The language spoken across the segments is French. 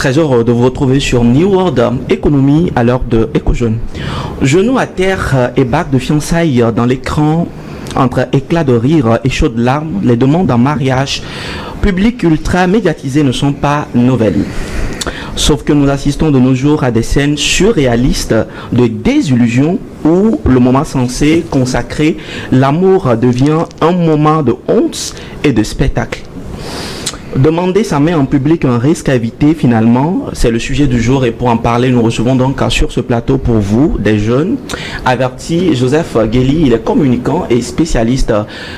Très heureux de vous retrouver sur New World Économie à l'heure de Éco-Jeune. Genoux à terre et bague de fiançailles dans l'écran, entre éclats de rire et chaudes larmes, les demandes en mariage public ultra médiatisées ne sont pas nouvelles. Sauf que nous assistons de nos jours à des scènes surréalistes de désillusion où le moment censé consacrer l'amour devient un moment de honte et de spectacle. Demander sa main en public un risque à éviter finalement, c'est le sujet du jour et pour en parler, nous recevons donc sur ce plateau pour vous, des jeunes avertis, Joseph Guéli, il est communicant et spécialiste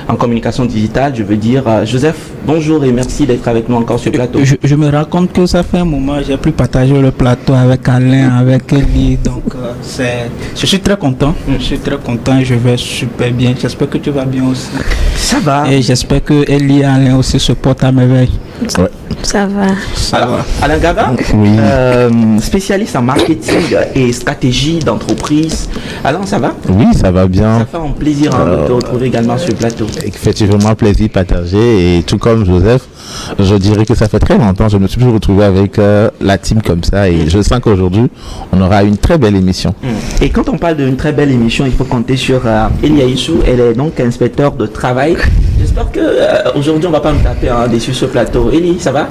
en communication digitale, je veux dire. Joseph, bonjour et merci d'être avec nous encore sur le plateau. Je me rends compte que ça fait un moment, j'ai pu partager le plateau avec Alain, avec Eli, donc je suis très content, je vais super bien, j'espère que tu vas bien aussi. Ça va. Et j'espère que Eli et Alain aussi se portent à merveille. Ouais. Ça va. Alors, Alain Gaba, oui. Spécialiste en marketing et stratégie d'entreprise. Alain, ça va? Oui, ça va bien. Ça fait un plaisir de te retrouver également sur le plateau. Effectivement, plaisir partagé. Et tout comme Joseph, je dirais que ça fait très longtemps. Je me suis toujours retrouvé avec la team comme ça. Et je sens qu'aujourd'hui, on aura une très belle émission. Et quand on parle d'une très belle émission, il faut compter sur Elia Issou. Elle est donc inspecteur de travail. J'espère qu'aujourd'hui, on ne va pas nous taper dessus sur le plateau. Elie, ça va?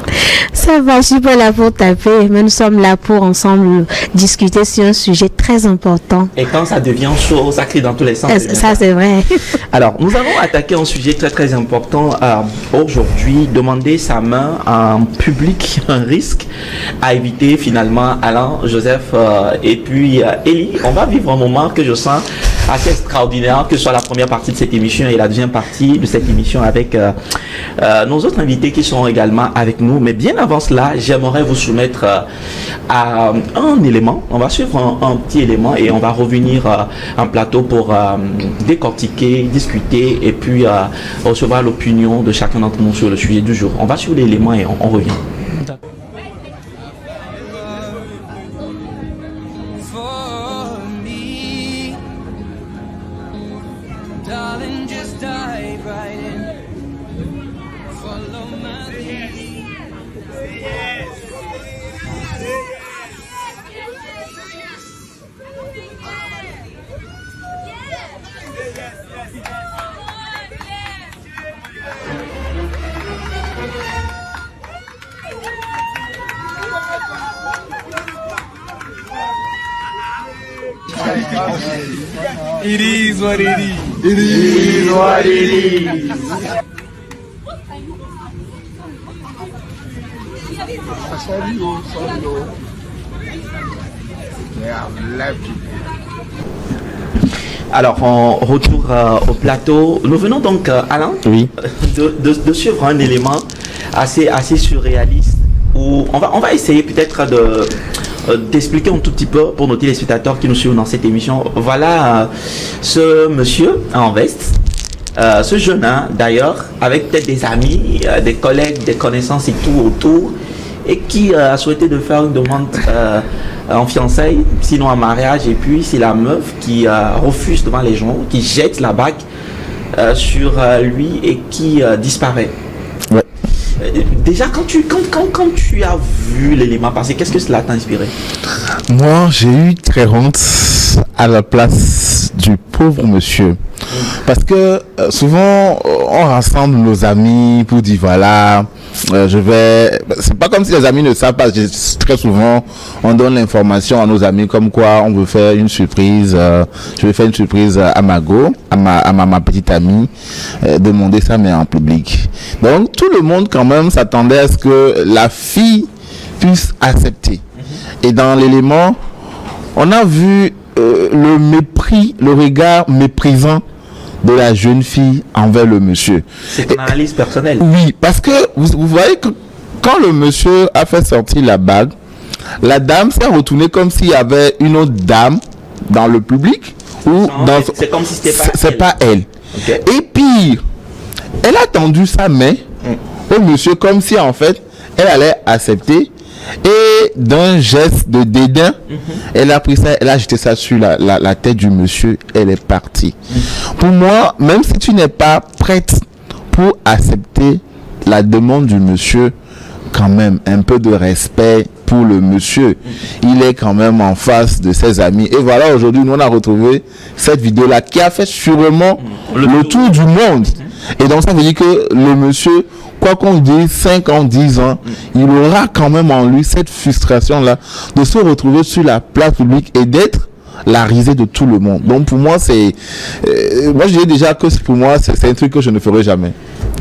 Ça va, je suis pas là pour taper, mais nous sommes là pour ensemble discuter sur un sujet très important. Et quand ça devient chaud, ça crie dans tous les sens. Ça, c'est vrai. Alors, nous allons attaquer un sujet très très important aujourd'hui. Demander sa main en public, un risque à éviter finalement. Alain, Joseph et puis Elie, on va vivre un moment que je sens assez extraordinaire, que ce soit la première partie de cette émission et la deuxième partie de cette émission avec nos autres invités qui seront également avec nous. Mais bien avant cela, j'aimerais vous soumettre à un élément. On va suivre un petit élément et on va revenir en plateau pour décortiquer, discuter et puis recevoir l'opinion de chacun d'entre nous sur le sujet du jour. On va suivre l'élément et on revient. It is what it is. It is what it is. Alors, on retourne au plateau. Nous venons donc, Alain, oui. de suivre un élément assez surréaliste où on va essayer peut-être d'expliquer un tout petit peu pour nos téléspectateurs qui nous suivent dans cette émission. Voilà ce monsieur en veste, ce jeune d'ailleurs, avec peut-être des amis, des collègues, des connaissances et tout autour, et qui a souhaité de faire une demande en fiançailles, sinon en mariage, et puis c'est la meuf qui refuse devant les gens, qui jette la bague sur lui et qui disparaît. Ouais. Déjà, quand tu as vu l'élément passer, qu'est-ce que cela t'a inspiré? Moi, j'ai eu très honte à la place du pauvre monsieur. Parce que souvent, on rassemble nos amis pour dire voilà, c'est pas comme si les amis ne savent pas. Très souvent, on donne l'information à nos amis comme quoi on veut faire une surprise. Je vais faire une surprise à Mago, à ma petite amie, demander sa main en public. Donc, tout le monde quand même s'attendait à ce que la fille puisse accepter. Et dans l'élément, on a vu le mépris, le regard méprisant de la jeune fille envers le monsieur. C'est une analyse personnelle. Oui, parce que vous voyez que quand le monsieur a fait sortir la bague, la dame s'est retournée comme s'il y avait une autre dame dans le public. C'est comme si c'était pas elle. C'est pas elle. Okay. Et pire, elle a tendu sa main au monsieur comme si en fait elle allait accepter. Et d'un geste de dédain, elle a pris ça, elle a jeté ça sur la tête du monsieur, elle est partie. Pour moi, même si tu n'es pas prête pour accepter la demande du monsieur, quand même un peu de respect pour le monsieur. Il est quand même en face de ses amis. Et voilà, aujourd'hui, nous on a retrouvé cette vidéo-là qui a fait sûrement le tour du monde. Et donc ça veut dire que le monsieur, quoi qu'on dise, 5 ans, 10 ans, il aura quand même en lui cette frustration-là de se retrouver sur la place publique et d'être la risée de tout le monde. Donc pour moi, c'est... moi, je dis déjà que pour moi, c'est un truc que je ne ferai jamais.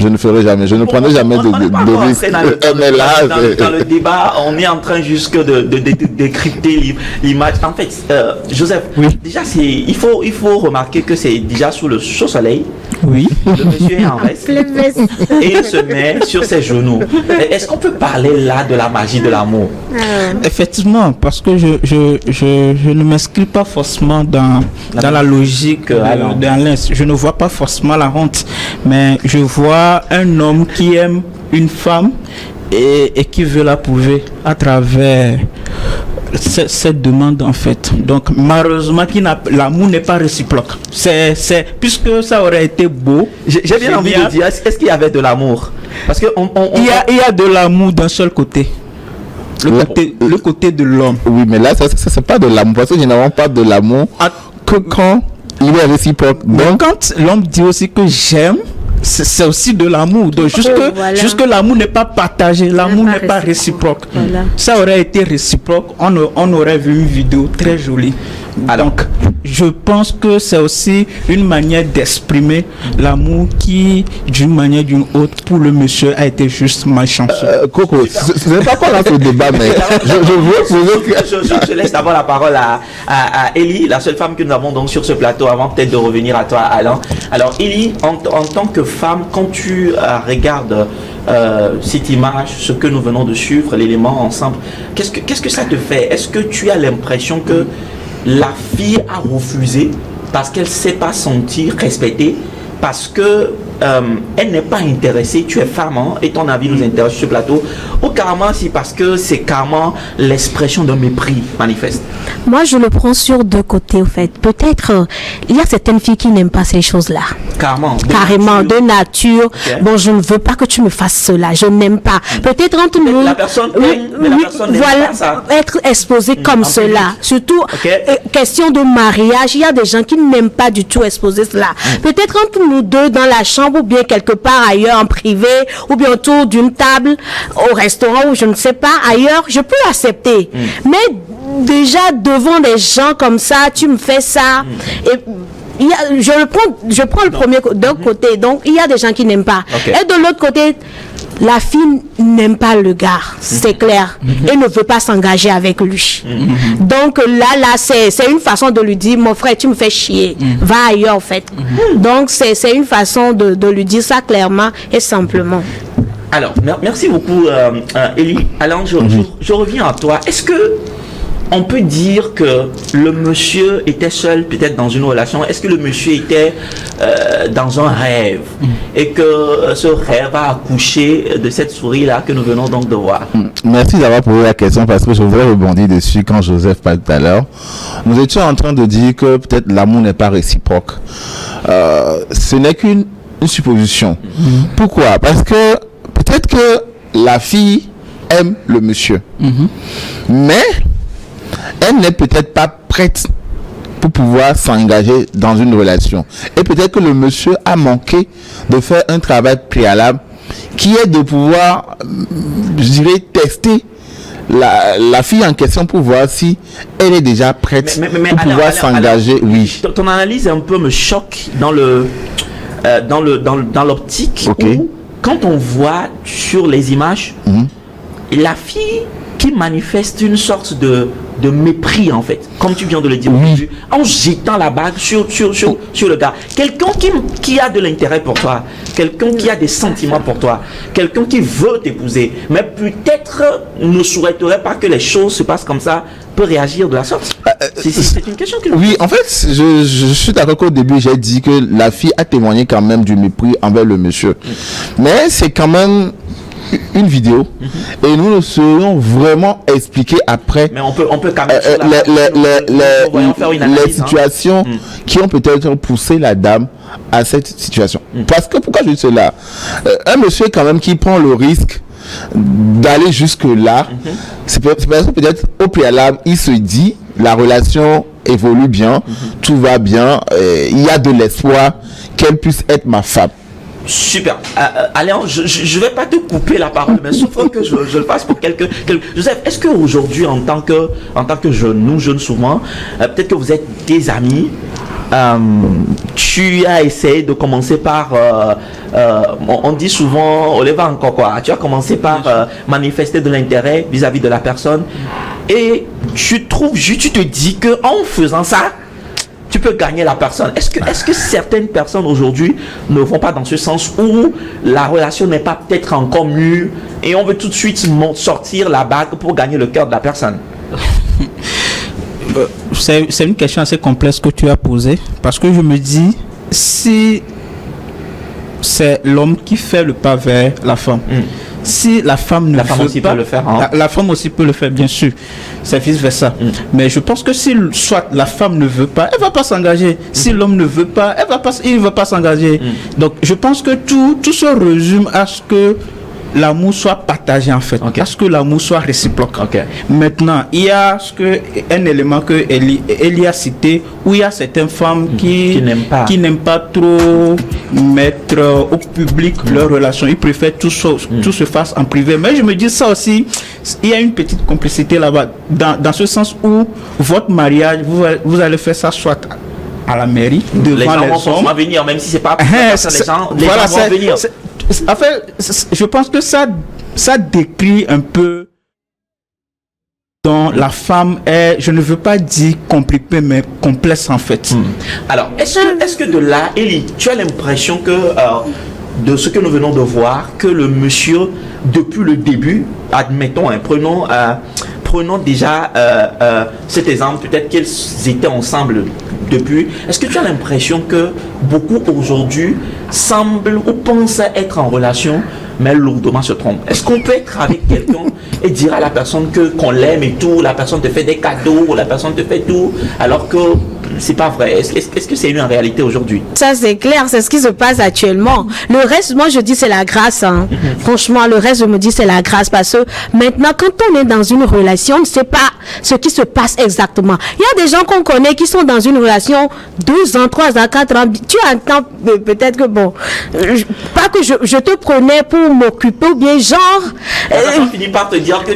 Je ne ferai jamais. Je ne prendrai jamais de risque. Dans le débat, on est en train juste de décrypter l'image. En fait, Joseph, déjà, il faut remarquer que c'est déjà sous le soleil. Oui. Le monsieur est en veste et il se met sur ses genoux. Est-ce qu'on peut parler là de la magie de l'amour? Effectivement, parce que je ne m'inscris pas forcément dans la logique d'Alain. Je ne vois pas forcément la honte, mais je vois un homme qui aime une femme et qui veut la prouver à travers cette demande en fait. Donc malheureusement l'amour n'est pas réciproque. Puisque ça aurait été beau. J'ai bien envie de dire, est-ce qu'il y avait de l'amour? Parce que il y a de l'amour d'un seul côté. Le côté de l'homme. Oui, mais là, ça c'est pas de l'amour. Parce que généralement pas de l'amour que quand il est réciproque. Donc quand l'homme dit aussi que j'aime, c'est aussi de l'amour. Donc jusque l'amour n'est pas partagé, l'amour n'est pas réciproque. Voilà. Ça aurait été réciproque, on aurait vu une vidéo très jolie. Donc je pense que c'est aussi une manière d'exprimer l'amour qui, d'une manière ou d'une autre, pour le monsieur a été juste malchanceux. Coco, ce n'est pas quoi là ce débat, mais je laisse d'abord la parole à Ellie, la seule femme que nous avons donc sur ce plateau, avant peut-être de revenir à toi, Alain. Alors Ellie, en tant que femme, quand tu regardes cette image, ce que nous venons de suivre, l'élément ensemble, qu'est-ce que ça te fait? Est-ce que tu as l'impression que la fille a refusé parce qu'elle ne s'est pas sentie respectée, parce que elle n'est pas intéressée, tu es femme, hein, et ton avis nous intéresse sur ce plateau, ou carrément c'est parce que c'est carrément l'expression d'un mépris manifeste? Moi, je le prends sur deux côtés, au fait. Peut-être, il y a certaines filles qui n'aiment pas ces choses-là. Carrément. De nature. Okay. Bon, je ne veux pas que tu me fasses cela. Je n'aime pas. Peut-être entre nous. La personne n'aime pas ça. Être exposé comme cela. Surtout, question de mariage, il y a des gens qui n'aiment pas du tout exposer cela. Peut-être entre nous deux dans la chambre, ou bien quelque part ailleurs en privé, ou bien autour d'une table au restaurant, ou je ne sais pas, ailleurs, je peux l'accepter. Mais déjà devant des gens comme ça, tu me fais ça, et je prends le premier d'un côté, donc il y a des gens qui n'aiment pas, et de l'autre côté la fille n'aime pas le gars, c'est clair, et ne veut pas s'engager avec lui. Donc là c'est une façon de lui dire, mon frère, tu me fais chier, va ailleurs en fait. Donc c'est une façon de lui dire ça clairement et simplement. Alors, merci beaucoup Ellie. Alain, je reviens à toi. Est-ce que on peut dire que le monsieur était seul peut-être dans une relation? Est-ce que le monsieur était dans un rêve et que ce rêve a accouché de cette souris-là que nous venons donc de voir? Merci d'avoir posé la question, parce que je voudrais rebondir dessus quand Joseph parlait tout à l'heure. Nous étions en train de dire que peut-être l'amour n'est pas réciproque. Ce n'est qu'une supposition. Pourquoi? Parce que peut-être que la fille aime le monsieur, mais elle n'est peut-être pas prête pour pouvoir s'engager dans une relation. Et peut-être que le monsieur a manqué de faire un travail préalable qui est de pouvoir, je dirais, tester la fille en question pour voir si elle est déjà prête pour pouvoir s'engager. Oui. Ton analyse un peu me choque dans l'optique où, quand on voit sur les images, la fille qui manifeste une sorte de mépris, en fait, comme tu viens de le dire, en jetant la bague sur le gars. Quelqu'un qui a de l'intérêt pour toi, quelqu'un qui a des sentiments pour toi, quelqu'un qui veut t'épouser, mais peut-être ne souhaiterait pas que les choses se passent comme ça, peut réagir de la sorte. C'est une question que oui, en fait, je suis d'accord qu'au début, j'ai dit que la fille a témoigné quand même du mépris envers le monsieur. Mais c'est quand même une vidéo et nous saurons vraiment expliquer après. Mais on peut quand même les situations qui ont peut-être poussé la dame à cette situation. Parce que pourquoi je dis cela? Un monsieur quand même qui prend le risque d'aller jusque-là. C'est parce que peut-être au préalable, il se dit, la relation évolue bien, tout va bien, il y a de l'espoir qu'elle puisse être ma femme. Super. Alain, je vais pas te couper la parole, mais sauf que je le fasse pour quelques... Joseph, est-ce qu'aujourd'hui, en tant que jeune, nous jeunes souvent, peut-être que vous êtes des amis, tu as essayé de commencer par... on dit souvent, on les va encore quoi. Tu as commencé par manifester de l'intérêt vis-à-vis de la personne et tu te dis que en faisant ça, tu peux gagner la personne. Est-ce que certaines personnes aujourd'hui ne vont pas dans ce sens où la relation n'est pas peut-être encore mûre et on veut tout de suite sortir la bague pour gagner le cœur de la personne? C'est une question assez complexe que tu as posée parce que je me dis, si c'est l'homme qui fait le pas vers la femme, si la femme ne veut pas, peut le faire, hein? la femme aussi peut le faire, bien sûr. C'est vice versa. Mais je pense que si soit la femme ne veut pas, elle va pas s'engager. Si l'homme ne veut pas, il ne va pas s'engager. Donc je pense que tout se résume à ce que l'amour soit partagé en fait, à ce que l'amour soit réciproque. Maintenant, il y a un élément que Elie a cité, où il y a certaines femmes qui n'aiment pas trop mettre au public leurs relations. Ils préfèrent tout se fasse en privé. Mais je me dis ça aussi, il y a une petite complicité là-bas, dans ce sens où votre mariage, vous allez faire ça soit à la mairie, devant les gens vont venir, même si c'est pas les gens vont venir. En fait, je pense que ça décrit un peu dont la femme est, je ne veux pas dire compliquée, mais complexe en fait. Alors, est-ce que de là, Elie, tu as l'impression que de ce que nous venons de voir, que le monsieur, depuis le début, admettons, prenons déjà cet exemple, peut-être qu'ils étaient ensemble depuis. Est-ce que tu as l'impression que beaucoup aujourd'hui semblent ou pensent être en relation, mais lourdement se trompent? Est-ce qu'on peut être avec quelqu'un et dire à la personne qu'on l'aime et tout, la personne te fait des cadeaux, la personne te fait tout, alors que c'est pas vrai? Est-ce que c'est une réalité aujourd'hui? Ça c'est clair, c'est ce qui se passe actuellement. Le reste, moi je dis c'est la grâce. Hein. Franchement, le reste je me dis c'est la grâce parce que maintenant quand on est dans une relation, on ne sait pas ce qui se passe exactement. Il y a des gens qu'on connaît qui sont dans une relation 2 ans, 3 ans, 4 ans. Tu entends peut-être que bon, pas que je te prenais pour m'occuper ou bien genre. Finit par te dire que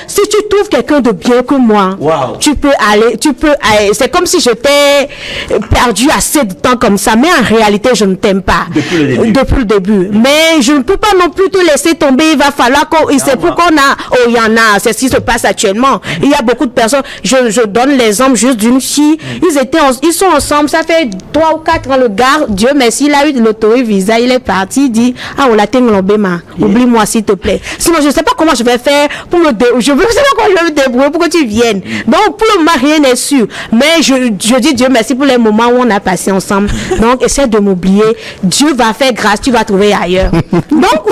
si tu trouves quelqu'un de bien que moi, tu peux aller. C'est comme si j'étais perdu assez de temps comme ça, mais en réalité je ne t'aime pas depuis le début. Mais je ne peux pas non plus te laisser tomber. Il va falloir il y en a, c'est ce qui se passe actuellement. Il y a beaucoup de personnes, je donne l'exemple juste d'une fille, ils sont ensemble, ça fait 3 ou 4 ans, le gars, Dieu merci, il a eu de l'auto-visa, il est parti, il dit, on l'a oublie-moi s'il te plaît. Sinon je ne sais pas comment je vais faire pour je sais pas comment je vais me débrouiller pour que tu viennes. Donc pour le mari, rien n'est sûr. Mais je dis Dieu merci pour les moments où on a passé ensemble. Donc essaie de m'oublier, Dieu va faire grâce, tu vas trouver ailleurs. Donc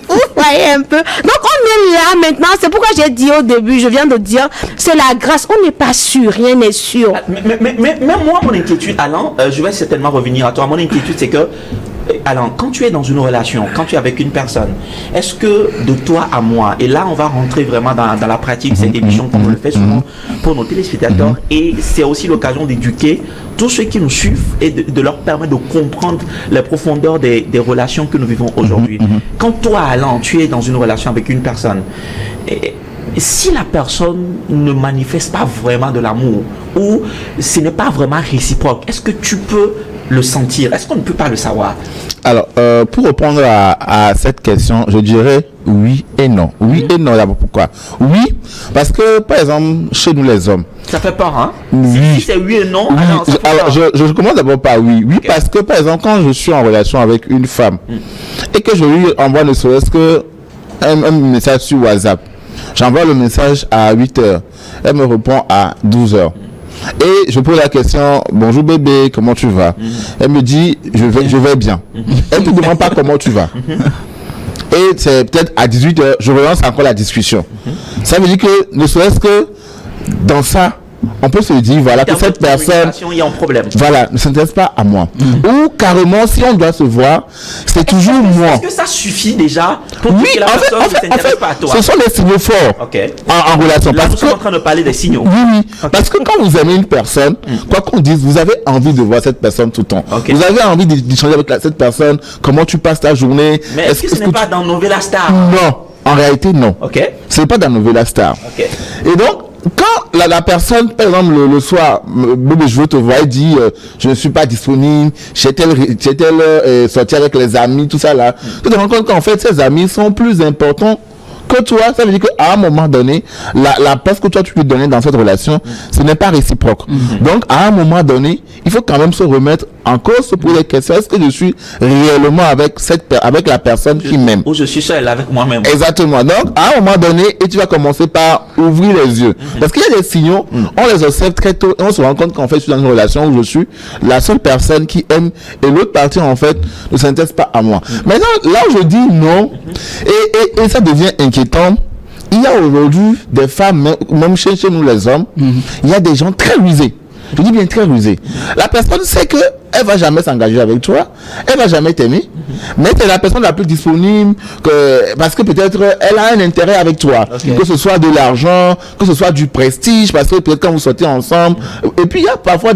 vous voyez un peu. Donc on est là maintenant, c'est pourquoi j'ai dit au début, je viens de dire, c'est la grâce, on n'est pas sûr, rien n'est sûr. Mais moi, mon inquiétude, Alain, je vais certainement revenir à toi. Mon inquiétude, c'est que, Alain, quand tu es dans une relation, quand tu es avec une personne, est-ce que de toi à moi, et là, on va rentrer vraiment dans la pratique, cette émission, comme on le fait souvent pour nos téléspectateurs, et c'est aussi l'occasion d'éduquer tous ceux qui nous suivent et de leur permettre de comprendre la profondeur des relations que nous vivons aujourd'hui. Quand toi, Alain, tu es dans une relation avec une personne, si la personne ne manifeste pas vraiment de l'amour ou ce n'est pas vraiment réciproque, est-ce que tu peux le sentir? Est-ce qu'on ne peut pas le savoir? Alors, pour répondre à cette question, je dirais oui et non. Oui et non, d'abord pourquoi? Oui, parce que par exemple, chez nous les hommes, ça fait peur, hein? Oui. Si c'est oui et non, alors je commence d'abord par oui. Oui, parce que par exemple, quand je suis en relation avec une femme et que je lui envoie ne serait-ce que un message sur WhatsApp, j'envoie le message à 8h, elle me répond à 12h. Et je pose la question, bonjour bébé, comment tu vas? Elle me dit, je vais bien. Elle ne me demande pas comment tu vas. Et c'est peut-être à 18h, je relance encore la discussion. Ça veut dire que ne serait-ce que dans ça, on peut se dire, voilà, que cette personne, il y a un problème. Voilà, ne s'intéresse pas à moi. Ou carrément, si on doit se voir, c'est toujours moi. Est-ce que ça suffit déjà pour dire que la personne ne s'intéresse pas à toi? Ce sont des signaux forts en relation. Là, nous sommes en train de parler des signaux. Oui. Parce que quand vous aimez une personne, quoi qu'on dise, vous avez envie de voir cette personne tout le temps. Vous avez envie d'échanger avec cette personne, comment tu passes ta journée. Mais est-ce que ce n'est pas dans Novella Star? Non, en réalité, non. Ce n'est pas dans Novella Star. Et donc, quand la personne, par exemple, le soir, je veux te voir, elle dit je ne suis pas disponible, j'ai tel sorti avec les amis, tout ça là. Tu te rends compte qu'en fait, ces amis sont plus importants que toi. Ça veut dire qu'à un moment donné, la place que toi tu peux donner dans cette relation, ce n'est pas réciproque. Donc, à un moment donné, il faut quand même se remettre en cause, se poser des questions. Est-ce que je suis réellement avec la personne qui m'aime? Ou je suis seul avec moi-même. Exactement. Donc, à un moment donné, et tu vas commencer par ouvrir les yeux. Parce qu'il y a des signaux, on les observe très tôt et on se rend compte qu'en fait, je suis dans une relation où je suis la seule personne qui aime et l'autre partie, en fait, ne s'intéresse pas à moi. Maintenant, là où je dis non, et ça devient inquiétant, il y a aujourd'hui des femmes, même chez nous les hommes, il y a des gens très rusés. Je dis bien très rusés. La personne sait que elle va jamais s'engager avec toi, elle va jamais t'aimer, mais c'est la personne la plus disponible parce que peut-être elle a un intérêt avec toi, que ce soit de l'argent, que ce soit du prestige, parce que peut-être quand vous sortez ensemble, et puis il y a parfois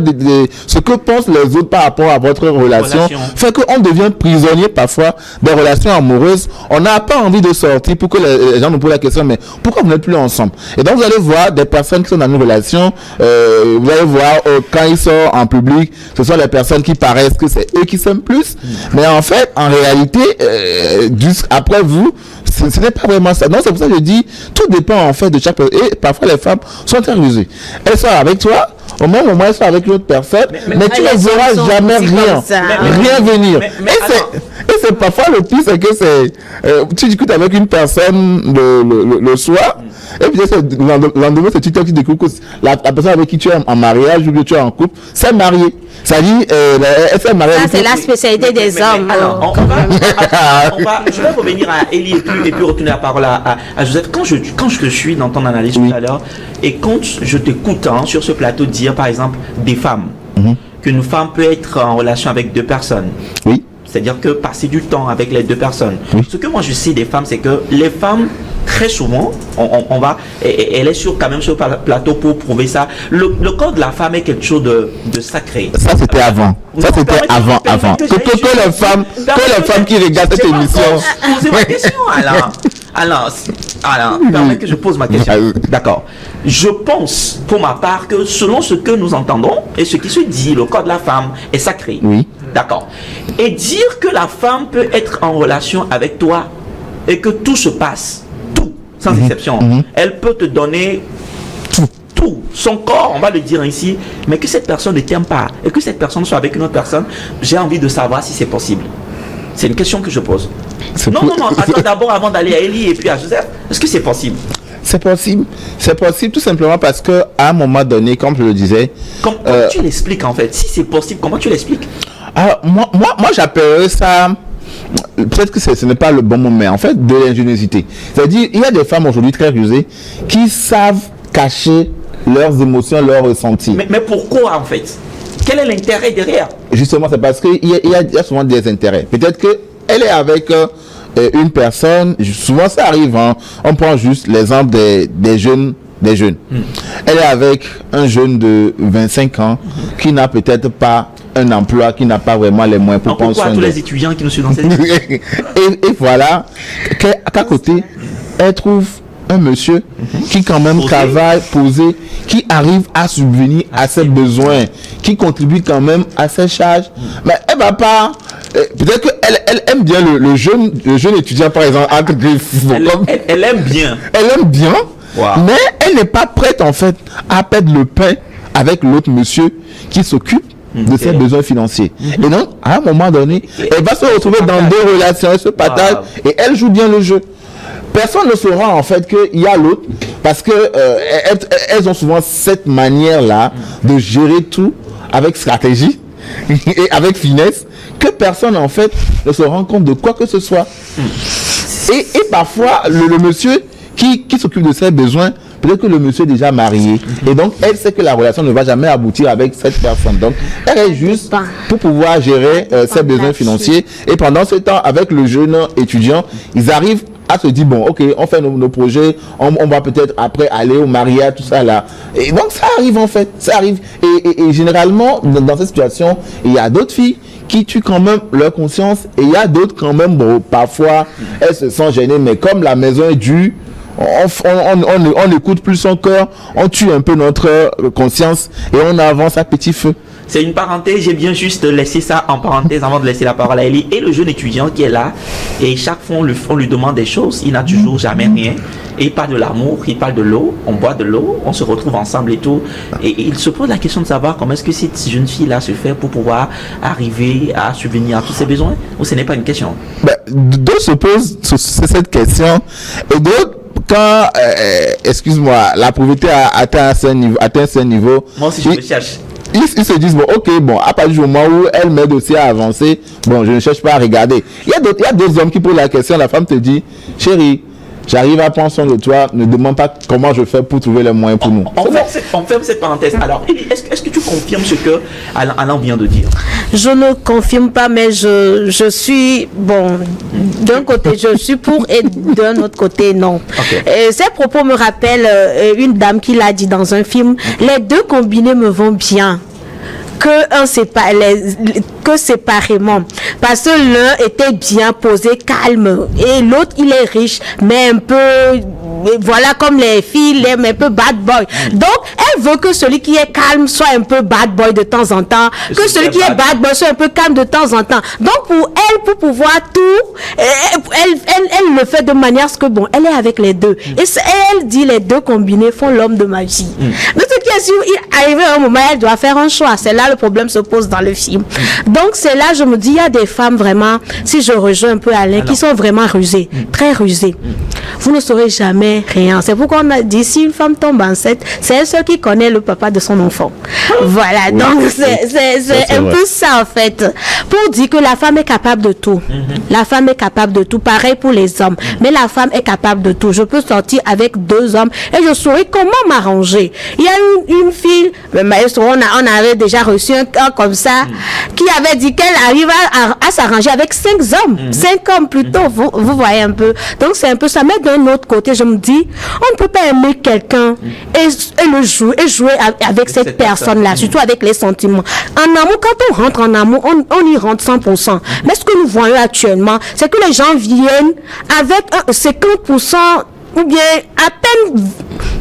ce que pensent les autres par rapport à votre relation fait qu'on devient prisonnier parfois des relations amoureuses. On n'a pas envie de sortir pour que les gens nous posent la question, mais pourquoi vous n'êtes plus ensemble? Et donc vous allez voir des personnes qui sont dans une relation, vous allez voir quand ils sortent en public, ce sont les personnes qui paraissent que c'est eux qui s'aiment plus, mais en fait, en réalité, après vous, ce n'est pas vraiment ça. Non, c'est pour ça que je dis, tout dépend en fait de chaque personne. Et parfois, les femmes sont très rusées. Elles sont avec toi, au même moment, elles sont avec l'autre personne, mais tu ne verras jamais rien venir. Et c'est parfois le pire, c'est que tu discutes avec une personne le soir, et puis le lendemain, c'est TikTok qui découvre que la personne avec qui tu es en mariage ou que tu es en couple, c'est marié. Ça dit, elle s'est mariée. Ça, c'est la spécialité des hommes. Alors, je vais revenir à Elie et puis retourner la parole à Joseph. Quand je suis dans ton analyse tout à l'heure, et quand je t'écoute sur ce plateau dire, par exemple, des femmes, qu'une femme peut être en relation avec deux personnes. Oui. C'est-à-dire que passer du temps avec les deux personnes. Ce que moi je sais des femmes, c'est que les femmes, très souvent, elle est quand même sur le plateau pour prouver ça. Le corps de la femme est quelque chose de sacré. Ça c'était avant. Ça c'était avant. Que les femmes qui regardent cette émission. Posez ma question, Alain, permets que je pose ma question. D'accord. Je pense, pour ma part, que selon ce que nous entendons et ce qui se dit, le corps de la femme est sacré. Oui. D'accord. Et dire que la femme peut être en relation avec toi et que tout se passe, tout, sans exception, elle peut te donner tout, son corps, on va le dire ici, mais que cette personne ne t'aime pas et que cette personne soit avec une autre personne, j'ai envie de savoir si c'est possible. C'est une question que je pose. Non, attends d'abord avant d'aller à Elie et puis à Joseph. Est-ce que c'est possible? C'est possible tout simplement parce que à un moment donné, comme je le disais... Comment tu l'expliques en fait? Si c'est possible, comment tu l'expliques? Alors, moi j'appellerais ça... Peut-être que ce n'est pas le bon moment, mais en fait, de l'ingéniosité. C'est-à-dire, il y a des femmes aujourd'hui très rusées qui savent cacher leurs émotions, leurs ressentis. Mais pourquoi en fait? Quel est l'intérêt derrière? Justement, c'est parce qu'il y a souvent des intérêts. Peut-être qu'elle est avec une personne, souvent ça arrive, on prend juste l'exemple des jeunes. Elle est avec un jeune de 25 ans qui n'a peut-être pas un emploi, qui n'a pas vraiment les moyens pour prendre soin de... tous les étudiants qui nous suivent dans cette et voilà qu'à côté, elle trouve un monsieur qui quand même travaille, posé, qui arrive à subvenir à ses besoins, qui contribue quand même à ses charges. Mais elle va pas... peut-être qu'elle aime bien le jeune étudiant, par exemple, elle aime bien. Elle aime bien, mais elle n'est pas prête en fait à perdre le pain avec l'autre monsieur qui s'occupe de ses besoins financiers. Et donc, à un moment donné, elle va se retrouver dans deux relations, elle se partage et elle joue bien le jeu. Personne ne saura en fait qu'il y a l'autre parce que elles ont souvent cette manière-là de gérer tout avec stratégie et avec finesse que personne en fait ne se rend compte de quoi que ce soit. Et parfois, le monsieur qui s'occupe de ses besoins peut-être que le monsieur est déjà marié. Et donc, elle sait que la relation ne va jamais aboutir avec cette personne. Donc, elle est juste pour pouvoir gérer ses besoins financiers. Et pendant ce temps, avec le jeune étudiant, ils arrivent à se dire, bon, ok, on fait nos projets, on va peut-être après aller au mariage, tout ça là. Et donc, ça arrive en fait, ça arrive. Et généralement, dans cette situation, il y a d'autres filles qui tuent quand même leur conscience, et il y a d'autres quand même, bon, parfois, elles se sentent gênées, mais comme la maison est due, on n'écoute plus son cœur, on tue un peu notre conscience, et on avance à petit feu. C'est une parenthèse, j'ai bien juste laissé ça en parenthèse avant de laisser la parole à Ellie. Et le jeune étudiant qui est là, et chaque fois on lui demande des choses, il n'a toujours jamais rien. Et il parle de l'amour, il parle de l'eau, on boit de l'eau, on se retrouve ensemble et tout. Et il se pose la question de savoir comment est-ce que cette jeune fille-là se fait pour pouvoir arriver à subvenir à tous ses besoins, ou ce n'est pas une question? D'autres se posent cette question, et d'autres, quand, excuse-moi, la pauvreté a atteint un certain niveau, moi aussi je me cherche. Ils se disent, bon, ok, bon, à partir du moment où elle m'aide aussi à avancer, bon, je ne cherche pas à regarder. Il y a d'autres hommes qui posent la question, la femme te dit, chérie, j'arrive à prendre soin de toi, ne demande pas comment je fais pour trouver les moyens pour nous. On ferme cette parenthèse. Alors, est-ce que tu confirmes ce que Alain vient de dire? Je ne confirme pas, mais je suis, bon, d'un côté je suis pour et d'un autre côté non. Okay. Ces propos me rappellent une dame qui l'a dit dans un film, les deux combinés me vont bien. Que séparément, parce que l'un était bien posé, calme, et l'autre il est riche mais un peu, voilà, comme les filles l'aiment, un peu bad boy. Donc elle veut que celui qui est calme soit un peu bad boy de temps en temps, que celui qui est bad boy soit un peu calme de temps en temps. Donc pour elle, pour pouvoir tout, elle le fait de manière à ce que, bon, elle est avec les deux, et elle dit les deux combinés font l'homme de ma vie. Mais ce qui est sûr, il arrive à un moment, elle doit faire un choix. C'est là le problème se pose dans le film. Donc c'est là, je me dis, il y a des femmes vraiment, si je rejoins un peu Alain, qui sont vraiment rusées, très rusées. Vous ne saurez jamais rien. C'est pourquoi on a dit, si une femme tombe enceinte, c'est elle seule qui connaît le papa de son enfant. Voilà, oui, donc c'est un peu ça en fait. Pour dire que la femme est capable de tout. La femme est capable de tout. Pareil pour les hommes. Mais la femme est capable de tout. Je peux sortir avec deux hommes et je saurai comment m'arranger. Il y a une fille, le maestro, on avait déjà reçu un cas comme ça, qui avait dit qu'elle arrive à s'arranger avec 5 hommes. 5 hommes plutôt, vous voyez un peu. Donc c'est un peu ça. Mais d'un autre côté, je me dis, on ne peut pas aimer quelqu'un et jouer avec cette personne-là, surtout avec les sentiments. En amour, quand on rentre en amour, on y rentre 100%. Mais ce que nous voyons actuellement, c'est que les gens viennent avec 50%, ou bien à peine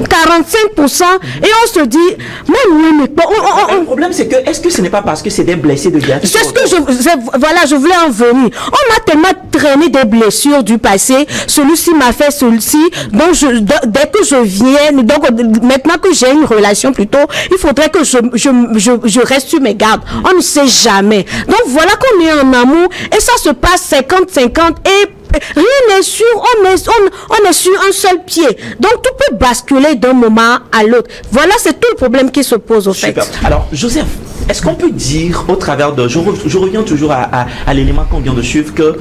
45%, et on se dit, mais oui, mais le problème, c'est que, est-ce que ce n'est pas parce que c'est des blessés de guerre? C'est ce que je voulais en venir. On a tellement traîné des blessures du passé, celui-ci m'a fait celui-ci, donc dès que je viens, donc maintenant que j'ai une relation plutôt, il faudrait que je reste sur mes gardes. On ne sait jamais. Donc voilà qu'on est en amour, et ça se passe 50-50, et rien n'est sûr, on est sur un seul pied. Donc tout peut basculer d'un moment à l'autre. Voilà, c'est tout le problème qui se pose au fait. Alors Joseph, est-ce qu'on peut dire au travers de... Je reviens toujours à l'élément qu'on vient de suivre, que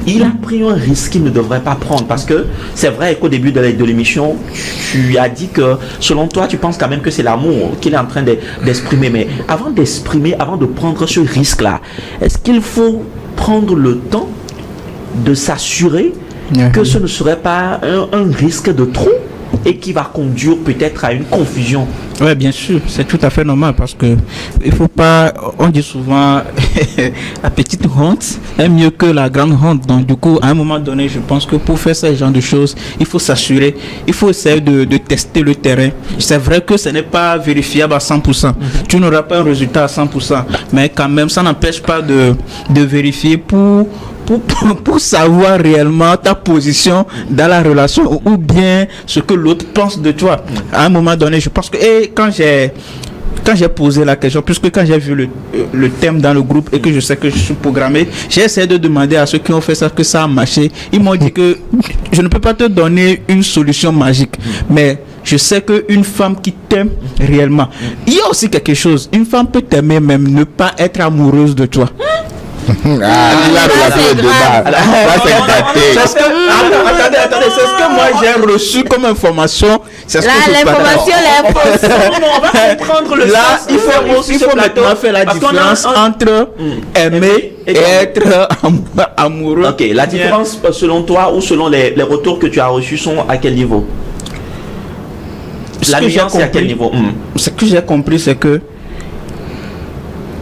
il a pris un risque qu'il ne devrait pas prendre, parce que c'est vrai qu'au début de l'émission, tu as dit que selon toi, tu penses quand même que c'est l'amour qu'il est en train d'exprimer. Mais avant de prendre ce risque-là, est-ce qu'il faut prendre le temps de s'assurer que ce ne serait pas un risque de trop et qui va conduire peut-être à une confusion? Oui, bien sûr, c'est tout à fait normal, parce que il faut pas, on dit souvent la petite honte est mieux que la grande honte. Donc du coup, à un moment donné, je pense que pour faire ce genre de choses, il faut s'assurer, il faut essayer de tester le terrain. C'est vrai que ce n'est pas vérifiable à 100%. Tu n'auras pas un résultat à 100%, mais quand même, ça n'empêche pas de vérifier pour savoir réellement ta position dans la relation, ou bien ce que l'autre pense de toi. À un moment donné, je pense que quand j'ai posé la question, puisque quand j'ai vu le thème dans le groupe et que je sais que je suis programmé, j'ai essayé de demander à ceux qui ont fait ça que ça a marché. Ils m'ont dit que je ne peux pas te donner une solution magique, mais je sais qu'une femme qui t'aime réellement, il y a aussi quelque chose, une femme peut t'aimer même ne pas être amoureuse de toi. Il a relaté le débat. Là, c'est gâté. Attendez, c'est ce que moi j'ai reçu comme information. C'est ce Là, que je l'information est fausse. Non, on va comprendre le Là, sens. il faut maintenant faire la différence entre aimer et être amoureux. Ok, la différence selon toi ou selon les retours que tu as reçus sont à quel niveau? La nuance est à quel niveau? Ce que j'ai compris, c'est que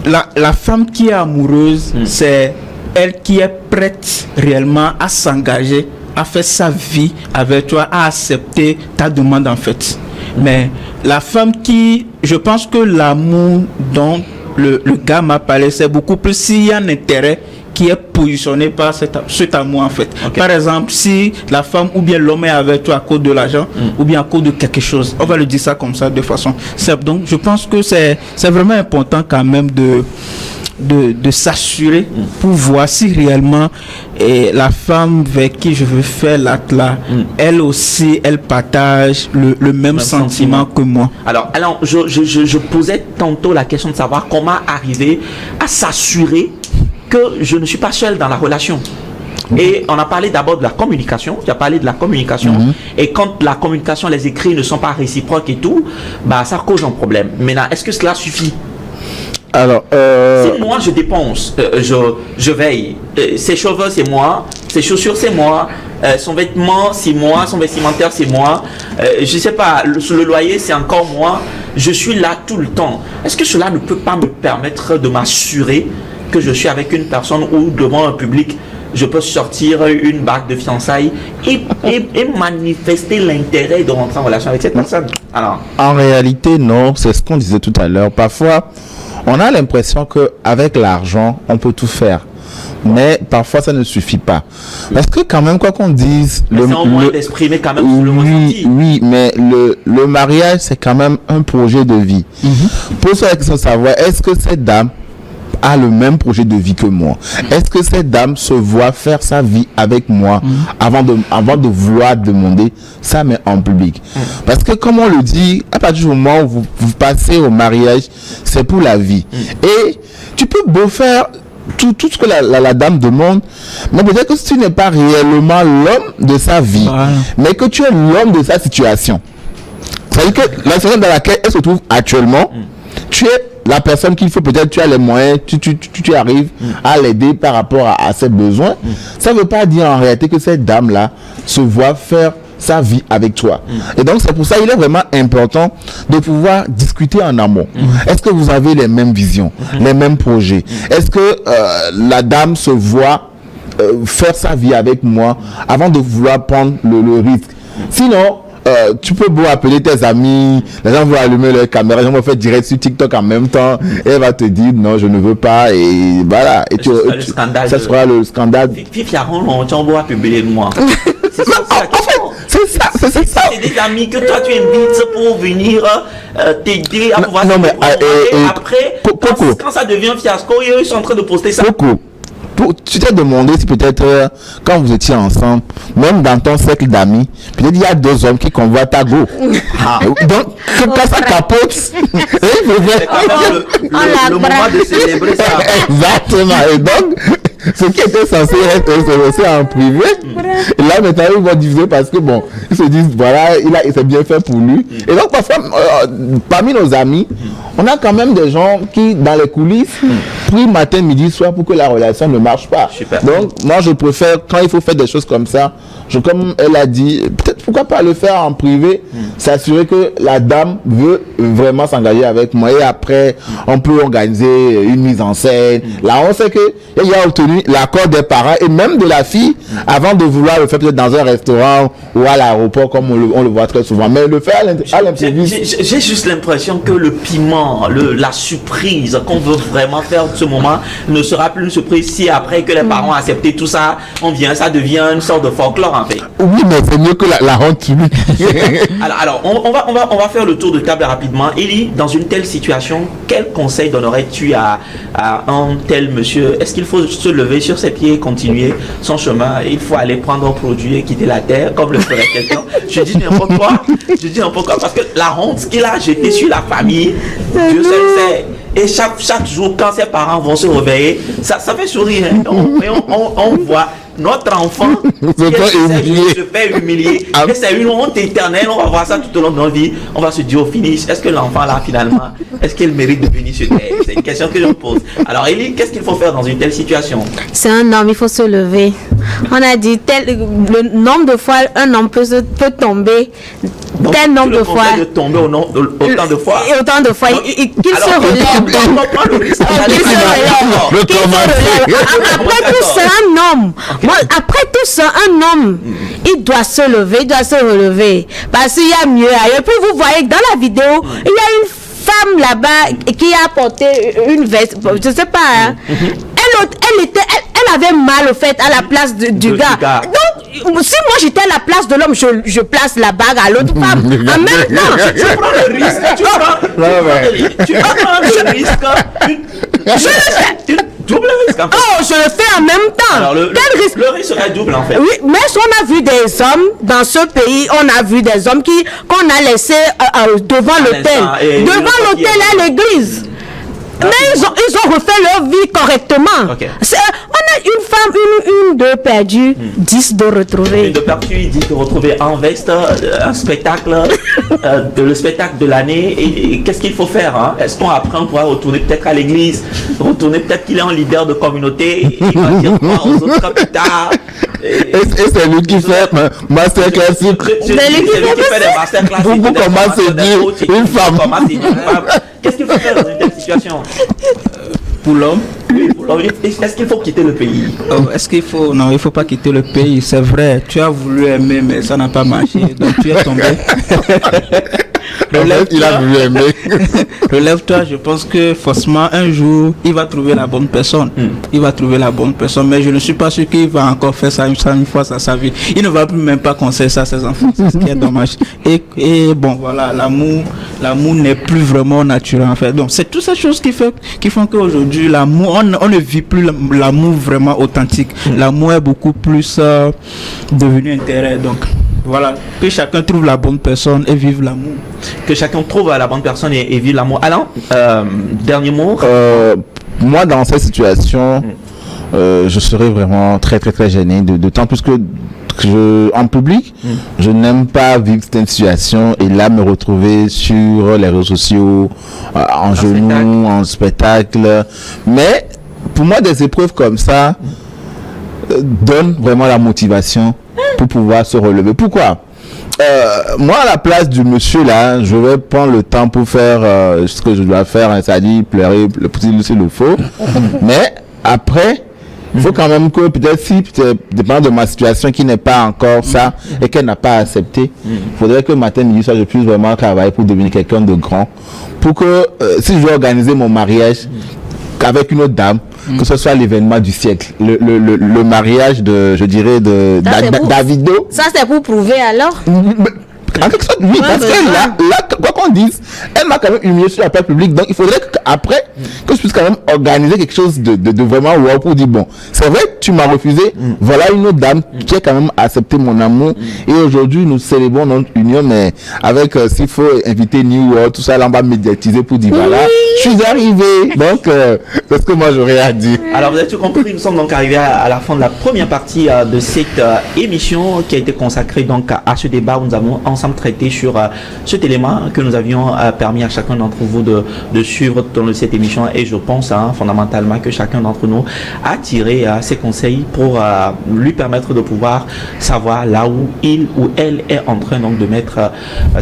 la femme qui est amoureuse, c'est elle qui est prête réellement à s'engager, à faire sa vie avec toi, à accepter ta demande en fait. Mais la femme qui, je pense que l'amour dont le gars m'a parlé, c'est beaucoup plus s'il y a un intérêt qui est positionné par cet amour en fait. Okay. Par exemple, si la femme ou bien l'homme est avec toi à cause de l'argent ou bien à cause de quelque chose, on va le dire ça comme ça de façon simple. Donc je pense que c'est vraiment important quand même de s'assurer pour voir si réellement la femme avec qui je veux faire l'acte là, elle aussi, elle partage le même sentiment que moi. Alors je posais tantôt la question de savoir comment arriver à s'assurer que je ne suis pas seul dans la relation. Et on a parlé d'abord de la communication. Tu as parlé de la communication. Et quand la communication, les écrits ne sont pas réciproques et tout, bah ça cause un problème. Maintenant, est-ce que cela suffit? Alors, si moi je dépense, je veille, ses cheveux c'est moi, ses chaussures c'est moi, son vêtement c'est moi, son vestimentaire c'est moi, je sais pas, le loyer c'est encore moi, je suis là tout le temps. Est-ce que cela ne peut pas me permettre de m'assurer que je suis avec une personne ou devant un public, je peux sortir une bague de fiançailles et manifester l'intérêt de rentrer en relation avec cette personne? Alors, en réalité, non, c'est ce qu'on disait tout à l'heure. Parfois, on a l'impression qu'avec l'argent, on peut tout faire. Mais parfois, ça ne suffit pas. Parce que quand même, quoi qu'on dise... c'est un moyen d'exprimer quand même le ressenti. Oui, mais le mariage, c'est quand même un projet de vie. Pose-toi la question de savoir, est-ce que cette dame a le même projet de vie que moi? Est-ce que cette dame se voit faire sa vie avec moi avant de vouloir demander ça, mais en public? Parce que comme on le dit, à partir du moment où vous passez au mariage, c'est pour la vie. Et tu peux beau faire tout ce que la dame demande, mais peut-être que tu n'es pas réellement l'homme de sa vie, mais que tu es l'homme de sa situation. C'est-à-dire que la situation dans laquelle elle se trouve actuellement, tu es la personne qu'il faut, peut-être tu as les moyens, tu arrives à l'aider par rapport à ses besoins. Ça ne veut pas dire en réalité que cette dame-là se voit faire sa vie avec toi. Et donc c'est pour ça qu'il est vraiment important de pouvoir discuter en amont. Est-ce que vous avez les mêmes visions, les mêmes projets? Est-ce que la dame se voit faire sa vie avec moi avant de vouloir prendre le risque? Sinon, tu peux beau appeler tes amis, les gens vont allumer leur caméra, ils vont faire direct sur TikTok en même temps, et elle va te dire non, je ne veux pas, et voilà. Et ça sera le scandale. Tu vas publier moi. C'est ça. C'est des amis que toi tu invites pour venir t'aider à pouvoir. Non, mais après, quand ça devient fiasco, ils sont en train de poster ça. Tu t'es demandé si peut-être quand vous étiez ensemble, même dans ton cercle d'amis, peut-être il y a deux hommes qui convoitent ta go. Donc quand ça capote, le moment de célébrer ça. Exactement. Et donc ce qui était censé être aussi en privé, et là maintenant ils vont diviser parce que bon, ils se disent voilà, il s'est bien fait pour lui. Et donc parfois parmi nos amis, on a quand même des gens qui dans les coulisses prient matin, midi, soir pour que la relation ne marche pas. Super. Donc moi je préfère quand il faut faire des choses comme ça, comme elle a dit, peut-être pourquoi pas le faire en privé, s'assurer que la dame veut vraiment s'engager avec moi et après on peut organiser une mise en scène. Là on sait que il y a obtenu l'accord des parents et même de la fille avant de vouloir le faire peut-être dans un restaurant ou à l'aéroport comme on le voit très souvent. Mais le faire à l'improviste. J'ai juste l'impression que le piment, la surprise qu'on veut vraiment faire de ce moment ne sera plus une surprise si après que les parents ont accepté tout ça, ça devient une sorte de folklore en fait. Oui, mais c'est mieux que la honte. alors on va faire le tour de table rapidement. Élie, dans une telle situation, quel conseil donnerais-tu à un tel monsieur? Est-ce qu'il faut se lever sur ses pieds et continuer son chemin? Il faut aller prendre un produit et quitter la terre comme le ferait quelqu'un? Je dis n'importe quoi parce que la honte qu'il a jetée sur la famille, Dieu seul sait. Et chaque jour, quand ses parents vont se réveiller, ça fait sourire. Hein. On voit notre enfant se fait humilier. Et c'est une honte éternelle. On va voir ça tout au long de notre vie. On va se dire au finish, est-ce que l'enfant là finalement, est-ce qu'il mérite de venir sur terre? C'est une question que je me pose. Alors Élie, qu'est-ce qu'il faut faire dans une telle situation? C'est un homme, il faut se lever. On a dit le nombre de fois un homme peut tomber. Donc, tel nombre de fois. De tomber autant de fois. Et autant de fois. Qu'il se relève. Après tout, c'est un homme. Okay. Bon, après tout ça, un homme, il doit se lever, il doit se relever. Parce qu'il y a mieux ailleurs. Puis vous voyez que dans la vidéo, il y a une femme là-bas qui a porté une veste, je sais pas, hein. Elle avait mal au fait à la place du gars. Donc, si moi j'étais à la place de l'homme, je place la bague à l'autre femme. En même temps, tu prends le risque. Tu prends le risque. Double risque en fait. Oh, je le fais en même temps. Alors, quel risque? Le risque serait double en fait. Oui, mais on a vu des hommes dans ce pays, on a vu des hommes qu'on a laissés devant l'hôtel. Devant l'hôtel à l'église. Mais ils ont refait leur vie correctement. Okay. On a une femme, une de perdue, 10 de retrouvée. Une de perdue, 10 de retrouvée en veste, un spectacle, le spectacle de l'année. Et qu'est-ce qu'il faut faire, hein? Est-ce qu'on apprend pour retourner peut-être à l'église, retourner peut-être qu'il est un leader de communauté, et il va dire quoi aux autres plus tard. Et c'est lui qui fait masterclass. C'est lui qui fait des masterclass. Beaucoup commencent à dire une femme. Qu'est-ce qu'il faut faire dans une telle situation? Pour l'homme? Oui, pour l'homme. Est-ce qu'il faut quitter le pays? Est-ce qu'il faut? Non, il ne faut pas quitter le pays. C'est vrai, tu as voulu aimer, mais ça n'a pas marché. Donc tu es tombé. Il a voulu aimer. Relève-toi, je pense que forcément un jour il va trouver la bonne personne. Il va trouver la bonne personne, mais je ne suis pas sûr qu'il va encore faire ça une fois dans sa vie. Il ne va plus même pas conseiller ça à ses enfants, c'est ce qui est dommage. Et bon voilà, l'amour n'est plus vraiment naturel en fait. Donc c'est toutes ces choses qui font qu'aujourd'hui l'amour, on ne vit plus l'amour vraiment authentique. L'amour est beaucoup plus devenu intérêt. Donc voilà, que chacun trouve la bonne personne et vive l'amour. Que chacun trouve la bonne personne et vive l'amour. Alain, dernier mot. Moi, dans cette situation, je serais vraiment très très très gêné, d'autant plus que en public, je n'aime pas vivre cette situation et là me retrouver sur les réseaux sociaux, en genoux, en spectacle. Mais pour moi, des épreuves comme ça donnent vraiment la motivation pour pouvoir se relever. Pourquoi? Moi, à la place du monsieur là, je vais prendre le temps pour faire ce que je dois faire, hein, c'est-à-dire pleurer le petit s'il le faut. Mais après, il faut quand même que peut-être si, dépendant de ma situation qui n'est pas encore ça et qu'elle n'a pas accepté, il faudrait que matin, midi, soir, je puisse vraiment travailler pour devenir quelqu'un de grand. Pour que si je veux organiser mon mariage avec une autre dame, que ce soit l'événement du siècle, le mariage de, je dirais, de Davido. Ça c'est pour prouver alors? En quelque sorte, oui, parce que là, quoi qu'on dise, elle m'a quand même humilié sur la place publique. Donc, il faudrait qu'après, que je puisse quand même organiser quelque chose de vraiment wow pour dire, bon, c'est vrai que tu m'as refusé, voilà une autre dame qui a quand même accepté mon amour. Et aujourd'hui, nous célébrons notre union, mais avec, s'il faut inviter New World, tout ça, là, on va médiatiser pour dire, voilà, je suis arrivé. Donc, c'est ce que moi, j'aurais à dire. Alors, vous avez tout compris, nous sommes donc arrivés à la fin de la première partie de cette émission qui a été consacrée donc à ce débat où nous avons ensemble traité sur cet élément que nous avions permis à chacun d'entre vous de suivre dans cette émission, et je pense fondamentalement que chacun d'entre nous a tiré ses conseils pour lui permettre de pouvoir savoir là où il ou elle est en train donc de mettre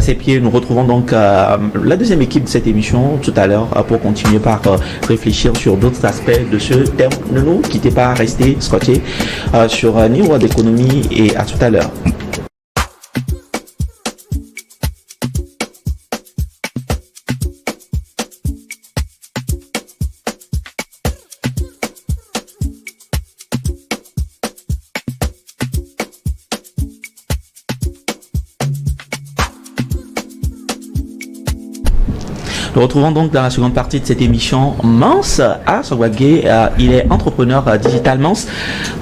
ses pieds. Nous retrouvons donc la deuxième équipe de cette émission tout à l'heure pour continuer par réfléchir sur d'autres aspects de ce thème. Ne nous quittez pas, restez scotchés sur New World Economy, et à tout à l'heure. Nous retrouvons donc dans la seconde partie de cette émission Mance à Sogwagé. Il est entrepreneur digital. Mance,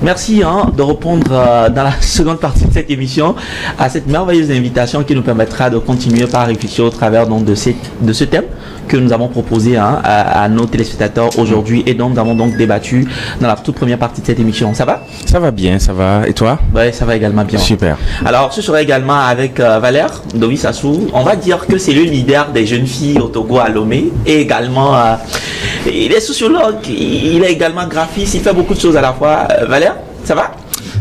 merci de répondre dans la seconde partie de cette émission à cette merveilleuse invitation qui nous permettra de continuer par réfléchir au travers donc de ce thème que nous avons proposé à nos téléspectateurs aujourd'hui et dont nous avons donc débattu dans la toute première partie de cette émission. Ça va? Ça va bien, ça va. Et toi? Oui, ça va également bien. Super. Alors, ce sera également avec Valère Dovi Sassou. On va dire que c'est le leader des jeunes filles au Togo à Lomé et également, il est sociologue, il est également graphiste, il fait beaucoup de choses à la fois. Valère, ça va?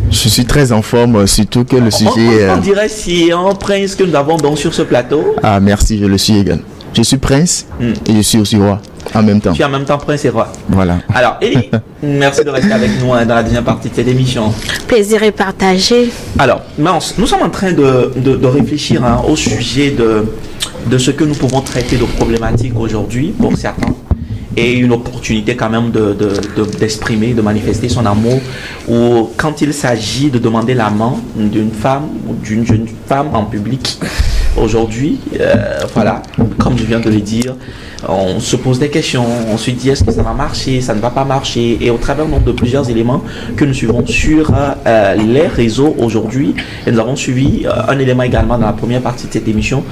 Je suis très en forme, surtout que le sujet... On dirait si un prince que nous avons donc sur ce plateau. Ah, merci, je le suis également. Je suis prince et je suis aussi roi en même temps. Tu es en même temps prince et roi. Voilà. Alors, Elie, merci de rester avec nous dans la deuxième partie de cette émission. Plaisir est partagé. Alors, nous sommes en train de réfléchir au sujet de ce que nous pouvons traiter de problématiques aujourd'hui pour certains. Et une opportunité quand même d'exprimer, de manifester son amour, ou quand il s'agit de demander la main d'une femme ou d'une jeune femme en public. Aujourd'hui, voilà, comme je viens de le dire, on se pose des questions, on se dit est-ce que ça va marcher, ça ne va pas marcher, et au travers donc de plusieurs éléments que nous suivons sur les réseaux aujourd'hui, et nous avons suivi un élément également dans la première partie de cette émission,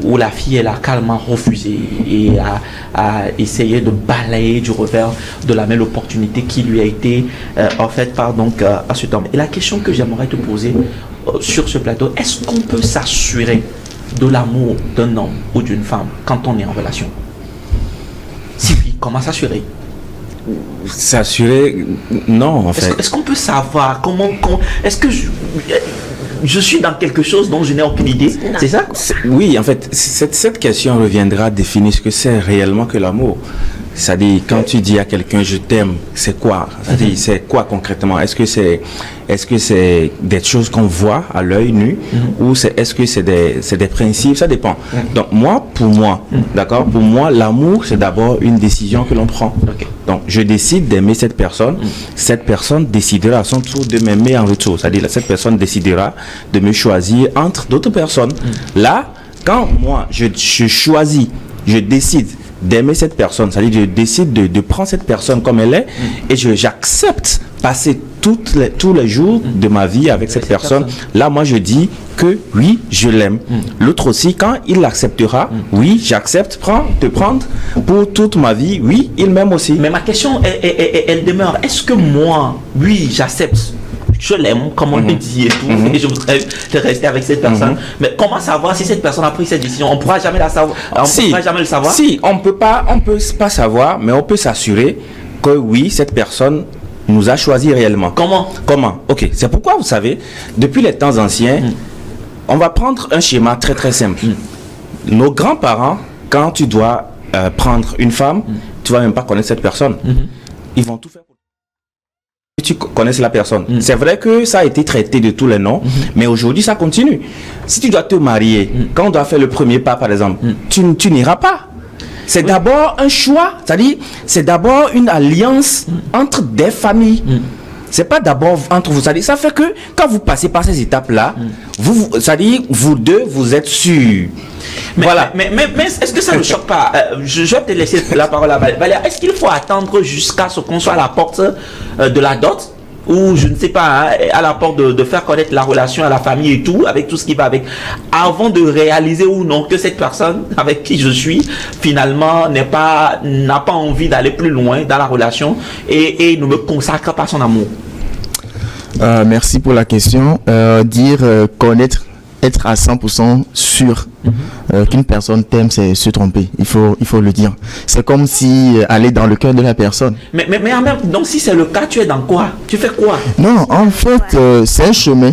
où la fille elle a calmement refusé et a essayé de balayer du revers de la main l'opportunité qui lui a été offerte par donc à cet homme. Et la question que j'aimerais te poser sur ce plateau, est-ce qu'on peut s'assurer de l'amour d'un homme ou d'une femme quand on est en relation? Si oui, comment s'assurer? S'assurer, non, en fait. Est-ce qu'on peut savoir comment est-ce que je suis dans quelque chose dont je n'ai aucune idée? C'est ça? Oui, en fait, cette question reviendra à définir ce que c'est réellement que l'amour. C'est-à-dire, quand tu dis à quelqu'un je t'aime, c'est quoi? C'est-à-dire, c'est quoi concrètement? Est-ce que c'est des choses qu'on voit à l'œil nu ou est-ce que c'est des principes? Ça dépend. Donc pour moi, d'accord? Pour moi, l'amour, c'est d'abord une décision que l'on prend. Okay. Donc, je décide d'aimer cette personne. Cette personne décidera à son tour de m'aimer en retour. C'est-à-dire, cette personne décidera de me choisir entre d'autres personnes. Là, quand moi, je choisis, je décide d'aimer cette personne, c'est-à-dire je décide de prendre cette personne comme elle est et j'accepte passer tous les jours de ma vie avec cette personne. Là, moi, je dis que oui, je l'aime. L'autre aussi, quand il l'acceptera, oui, j'accepte de prendre pour toute ma vie. Oui, il m'aime aussi. Mais ma question, elle demeure. Est-ce que moi, oui, j'accepte, je l'aime, comme on le dit et tout, et je voudrais rester avec cette personne. Mais comment savoir si cette personne a pris cette décision? On ne pourra jamais la savoir. Pourra jamais le savoir. Si, on peut pas savoir, mais on peut s'assurer que oui, cette personne nous a choisi réellement. Comment? Ok, c'est pourquoi vous savez, depuis les temps anciens, on va prendre un schéma très très simple. Nos grands-parents, quand tu dois prendre une femme, tu vas même pas connaître cette personne. Ils vont tout faire pour que tu connaisses la personne. C'est vrai que ça a été traité de tous les noms, mais aujourd'hui ça continue. Si tu dois te marier, quand on doit faire le premier pas par exemple, tu n'iras pas. C'est d'abord un choix, c'est-à-dire c'est d'abord une alliance entre des familles. C'est pas d'abord entre vous. C'est-à-dire, ça fait que quand vous passez par ces étapes-là, c'est-à-dire vous deux, vous êtes sûrs. Voilà. Mais est-ce que ça ne choque pas? Je vais te laisser la parole à Valérie. Est-ce qu'il faut attendre jusqu'à ce qu'on soit à la porte de la dot? Ou je ne sais pas, à la porte de faire connaître la relation à la famille et tout, avec tout ce qui va avec, avant de réaliser ou non que cette personne avec qui je suis, finalement, n'a pas envie d'aller plus loin dans la relation et ne me consacre pas son amour? Merci pour la question. Connaître, être à 100% sûr qu'une personne t'aime, c'est se tromper. Il faut le dire. C'est comme si aller dans le cœur de la personne. Mais en même temps, donc si c'est le cas, tu es dans quoi? Tu fais quoi? Non, en fait, c'est un chemin.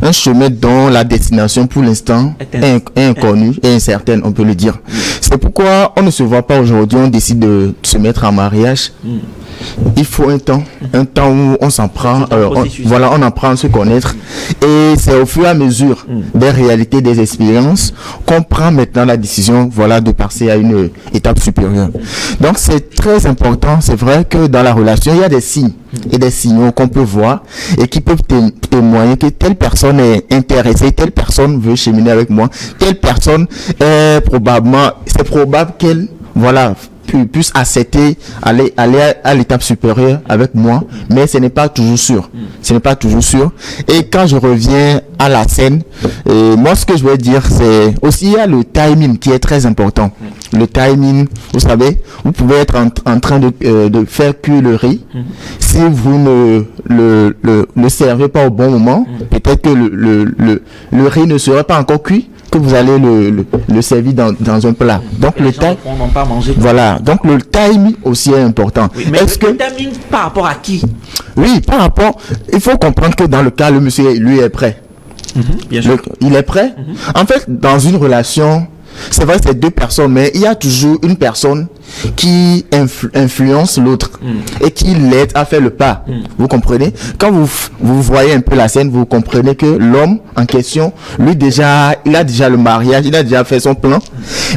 Un chemin dont la destination pour l'instant est inconnue et incertaine, on peut le dire. C'est pourquoi on ne se voit pas aujourd'hui, on décide de se mettre en mariage. Il faut un temps où on s'en prend, on apprend à se connaître et c'est au fur et à mesure des réalités, des expériences qu'on prend maintenant la décision, de passer à une étape supérieure. Donc c'est très important, c'est vrai que dans la relation, il y a des signes et des signaux qu'on peut voir et qui peuvent témoigner que telle personne est intéressée, telle personne veut cheminer avec moi, telle personne c'est probable qu'elle puisse accepter aller à l'étape supérieure avec moi, mais ce n'est pas toujours sûr. Ce n'est pas toujours sûr. Et quand je reviens à la scène, moi ce que je veux dire, c'est aussi il y a le timing qui est très important. Le timing, vous savez, vous pouvez être en train de faire cuire le riz. Si vous ne le servez pas au bon moment, peut-être que le riz ne serait pas encore cuit, que vous allez le servir dans un plat. Donc le timing, voilà. Donc le timing aussi est important. Oui, mais le timing par rapport à qui? Oui, par rapport. Il faut comprendre que dans le cas, le monsieur lui est prêt. Bien sûr. Il est prêt. En fait, dans une relation, c'est vrai que c'est deux personnes, mais il y a toujours une personne qui influence l'autre et qui l'aide à faire le pas. Vous comprenez? Quand vous voyez un peu la scène, vous comprenez que l'homme en question, lui déjà, il a déjà le mariage, il a déjà fait son plan.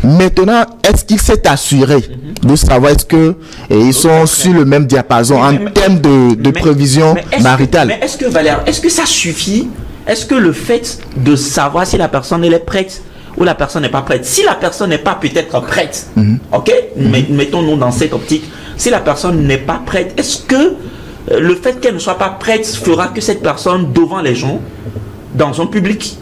Maintenant, est-ce qu'il s'est assuré de savoir est-ce que ils sont sur le même diapason en termes de prévision maritale? Mais est-ce que Valère, est-ce que ça suffit? Est-ce que le fait de savoir si la personne elle est prête ou la personne n'est pas prête, si la personne n'est pas peut-être prête, ok, mettons-nous dans cette optique, si la personne n'est pas prête, est-ce que le fait qu'elle ne soit pas prête fera que cette personne devant les gens, dans un public,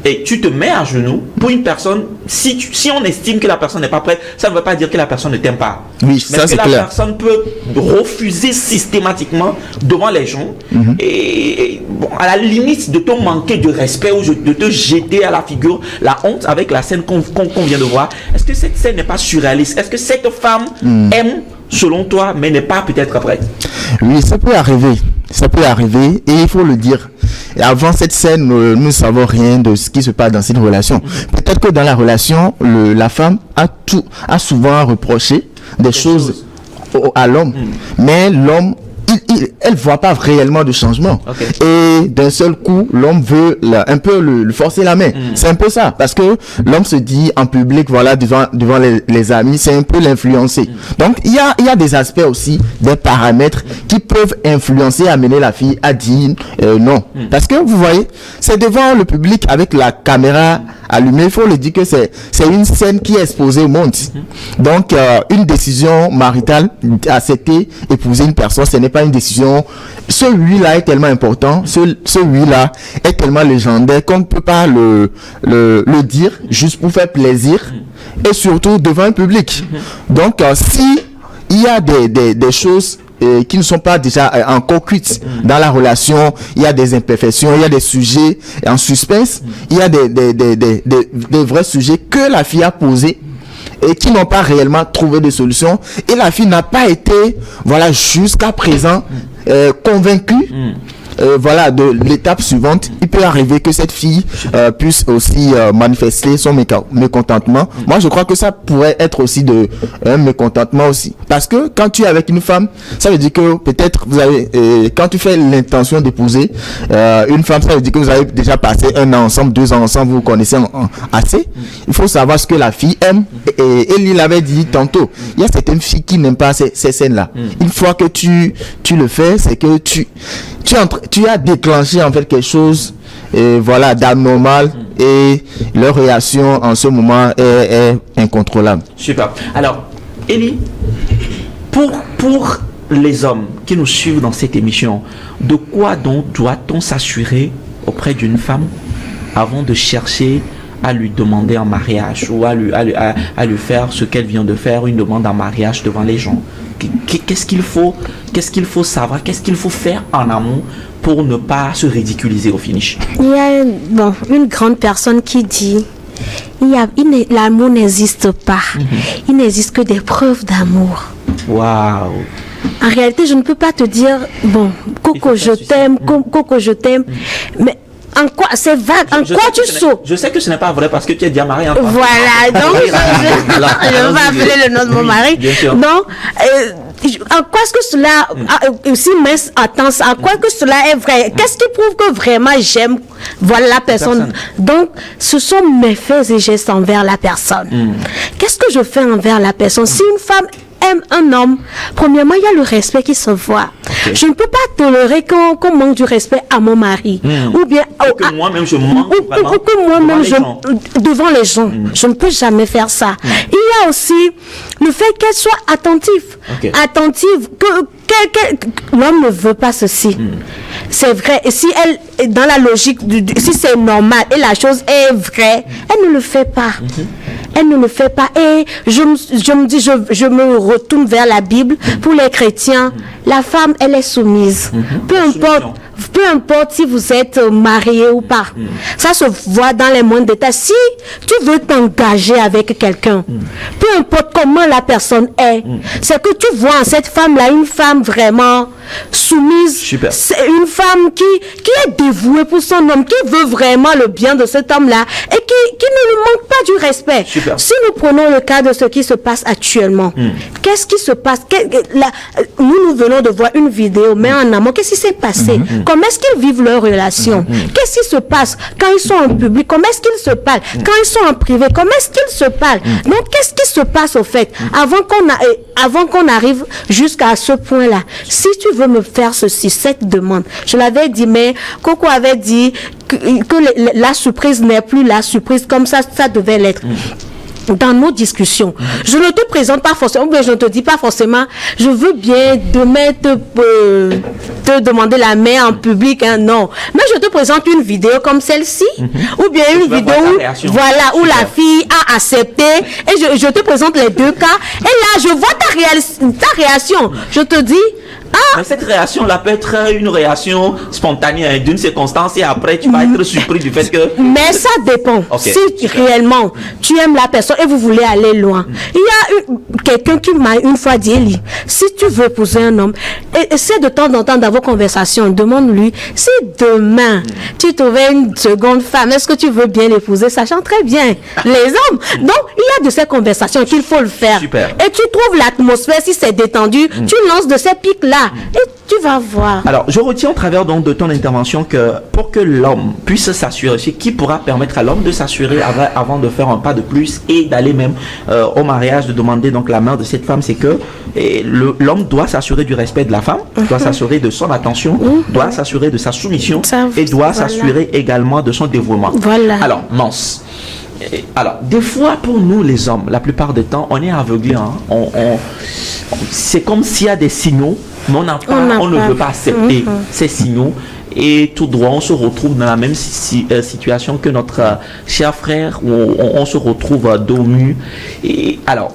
et tu te mets à genoux pour une personne, si on estime que la personne n'est pas prête, ça ne veut pas dire que la personne ne t'aime pas. Oui, mais ça c'est que clair. la personne peut refuser systématiquement devant les gens et bon, à la limite de te manquer de respect ou de te jeter à la figure, la honte avec la scène qu'on vient de voir. Est-ce que cette scène n'est pas surréaliste? Est-ce que cette femme aime selon toi mais n'est pas peut-être prête? Oui, ça peut arriver. Ça peut arriver et il faut le dire. Et avant cette scène, nous ne savons rien de ce qui se passe dans cette relation. Peut-être que dans la relation, la femme a souvent reproché des choses à l'homme. Mais l'homme, elle voit pas réellement de changement. Et d'un seul coup, l'homme veut un peu le forcer la main. C'est un peu ça. Parce que l'homme se dit en public, voilà, devant les amis, c'est un peu l'influencer. Donc, il y a des aspects aussi, des paramètres qui peuvent influencer, amener la fille à dire non. Parce que, vous voyez, c'est devant le public avec la caméra allumée. Il faut le dire que c'est une scène qui est exposée au monde. Donc, une décision maritale, accepter, épouser une personne, ce n'est pas une décision. Ce oui-là est tellement important, ce oui-là est tellement légendaire qu'on ne peut pas le dire juste pour faire plaisir et surtout devant un public. Donc, si il y a des choses qui ne sont pas déjà encore cuites dans la relation, il y a des imperfections, il y a des sujets en suspense, il y a des vrais sujets que la fille a posés et qui n'ont pas réellement trouvé de solution et la fille n'a pas été, voilà, jusqu'à présent convaincue. Voilà, de l'étape suivante, il peut arriver que cette fille puisse aussi manifester son mécontentement. Moi, je crois que ça pourrait être aussi un mécontentement aussi. Parce que quand tu es avec une femme, ça veut dire que peut-être vous avez, quand tu fais l'intention d'épouser une femme, ça veut dire que vous avez déjà passé 1 an ensemble, 2 ans ensemble, vous vous connaissez assez. Il faut savoir ce que la fille aime. Et il l'avait dit tantôt, il y a certaines filles qui n'aiment pas ces scènes-là. Une fois que tu le fais, c'est que tu as déclenché en fait quelque chose voilà, d'anormal et leur réaction en ce moment est incontrôlable. Super. Alors, Elie, pour les hommes qui nous suivent dans cette émission, de quoi donc doit-on s'assurer auprès d'une femme avant de chercher à lui demander en mariage ou à lui faire ce qu'elle vient de faire, une demande en mariage devant les gens? Qu'est-ce qu'il faut savoir, qu'est-ce qu'il faut faire en amont pour ne pas se ridiculiser au finish? Il y a une grande personne qui dit l'amour n'existe pas. Il n'existe que des preuves d'amour. Waouh! En réalité, je ne peux pas te dire, Coco, je t'aime, Coco, je t'aime, mais en quoi, c'est vague, en quoi tu sautes? Je sais que ce n'est pas vrai parce que tu es déjà marié. Voilà, donc je vais appeler le nom de mon mari. Donc, en quoi est-ce que cela, aussi mince, attends, en quoi que cela est vrai? Qu'est-ce qui prouve que vraiment j'aime, voilà, la personne? Donc, ce sont mes faits et gestes envers la personne. Qu'est-ce que je fais envers la personne? Si une femme aime un homme, premièrement, il y a le respect qui se voit. Je ne peux pas tolérer qu'on manque du respect à mon mari. Ou bien... que moi-même, je manque ou que moi-même, devant les gens. Je ne peux jamais faire ça. Il y a aussi le fait qu'elle soit attentive. Attentive, que l'homme ne veut pas ceci. C'est vrai. Et si elle, dans la logique, si c'est normal et la chose est vraie, elle ne le fait pas. Elle ne le fait pas. Et je me dis, je me retourne vers la Bible. Pour les chrétiens, la femme, elle est soumise. Peu importe si vous êtes marié ou pas. Ça se voit dans les moindres détails. Si tu veux t'engager avec quelqu'un, peu importe comment la personne est, c'est que tu vois en cette femme-là une femme vraiment soumise. Super. C'est une femme qui est dévouée pour son homme, qui veut vraiment le bien de cet homme-là et qui ne lui manque pas du respect. Super. Si nous prenons le cas de ce qui se passe actuellement, qu'est-ce qui se passe? Nous venons de voir une vidéo, mais en amont, qu'est-ce qui s'est passé? Comment est-ce qu'ils vivent leur relation? Qu'est-ce qui se passe quand ils sont en public? Comment est-ce qu'ils se parlent? Quand ils sont en privé, comment est-ce qu'ils se parlent? Donc, qu'est-ce qui se passe au fait? Avant qu'on arrive jusqu'à ce point-là, si tu veux me faire cette demande, je l'avais dit, mais Coco avait dit que la surprise n'est plus la surprise comme ça devait l'être. Dans nos discussions, je ne te présente pas forcément, mais je ne te dis pas forcément, je veux bien demain te demander la main en public, hein, non. Mais je te présente une vidéo comme celle-ci, ou bien une vidéo où la fille a accepté, et je te présente les deux cas, et là, je vois ta réaction. Je te dis, mais cette réaction-là peut être une réaction spontanée d'une circonstance et après tu vas être surpris du fait que... Mais ça dépend. Si réellement tu aimes la personne et vous voulez aller loin. Il y a quelqu'un qui m'a une fois dit, Eli, si tu veux épouser un homme, essaie de temps en temps dans vos conversations, demande-lui, si demain tu trouvais une seconde femme, est-ce que tu veux bien l'épouser, sachant très bien les hommes. Donc, il y a de ces conversations qu'il faut le faire. Super. Et tu trouves l'atmosphère, si c'est détendu, tu lances de ces pics-là. Et tu vas voir. Alors, je retiens au travers donc de ton intervention que pour que l'homme puisse s'assurer, ce qui pourra permettre à l'homme de s'assurer avant de faire un pas de plus et d'aller même au mariage, de demander donc la main de cette femme, c'est que l'homme doit s'assurer du respect de la femme, doit s'assurer de son attention, doit s'assurer de sa soumission et doit s'assurer également de son dévouement. Voilà. Alors, Mance. Alors, des fois, pour nous les hommes, la plupart du temps, on est aveuglés. Hein? C'est comme s'il y a des signaux, mais on ne veut pas accepter ces signaux. Et tout droit, on se retrouve dans la même situation que notre cher frère, où on se retrouve dos nu. Et alors,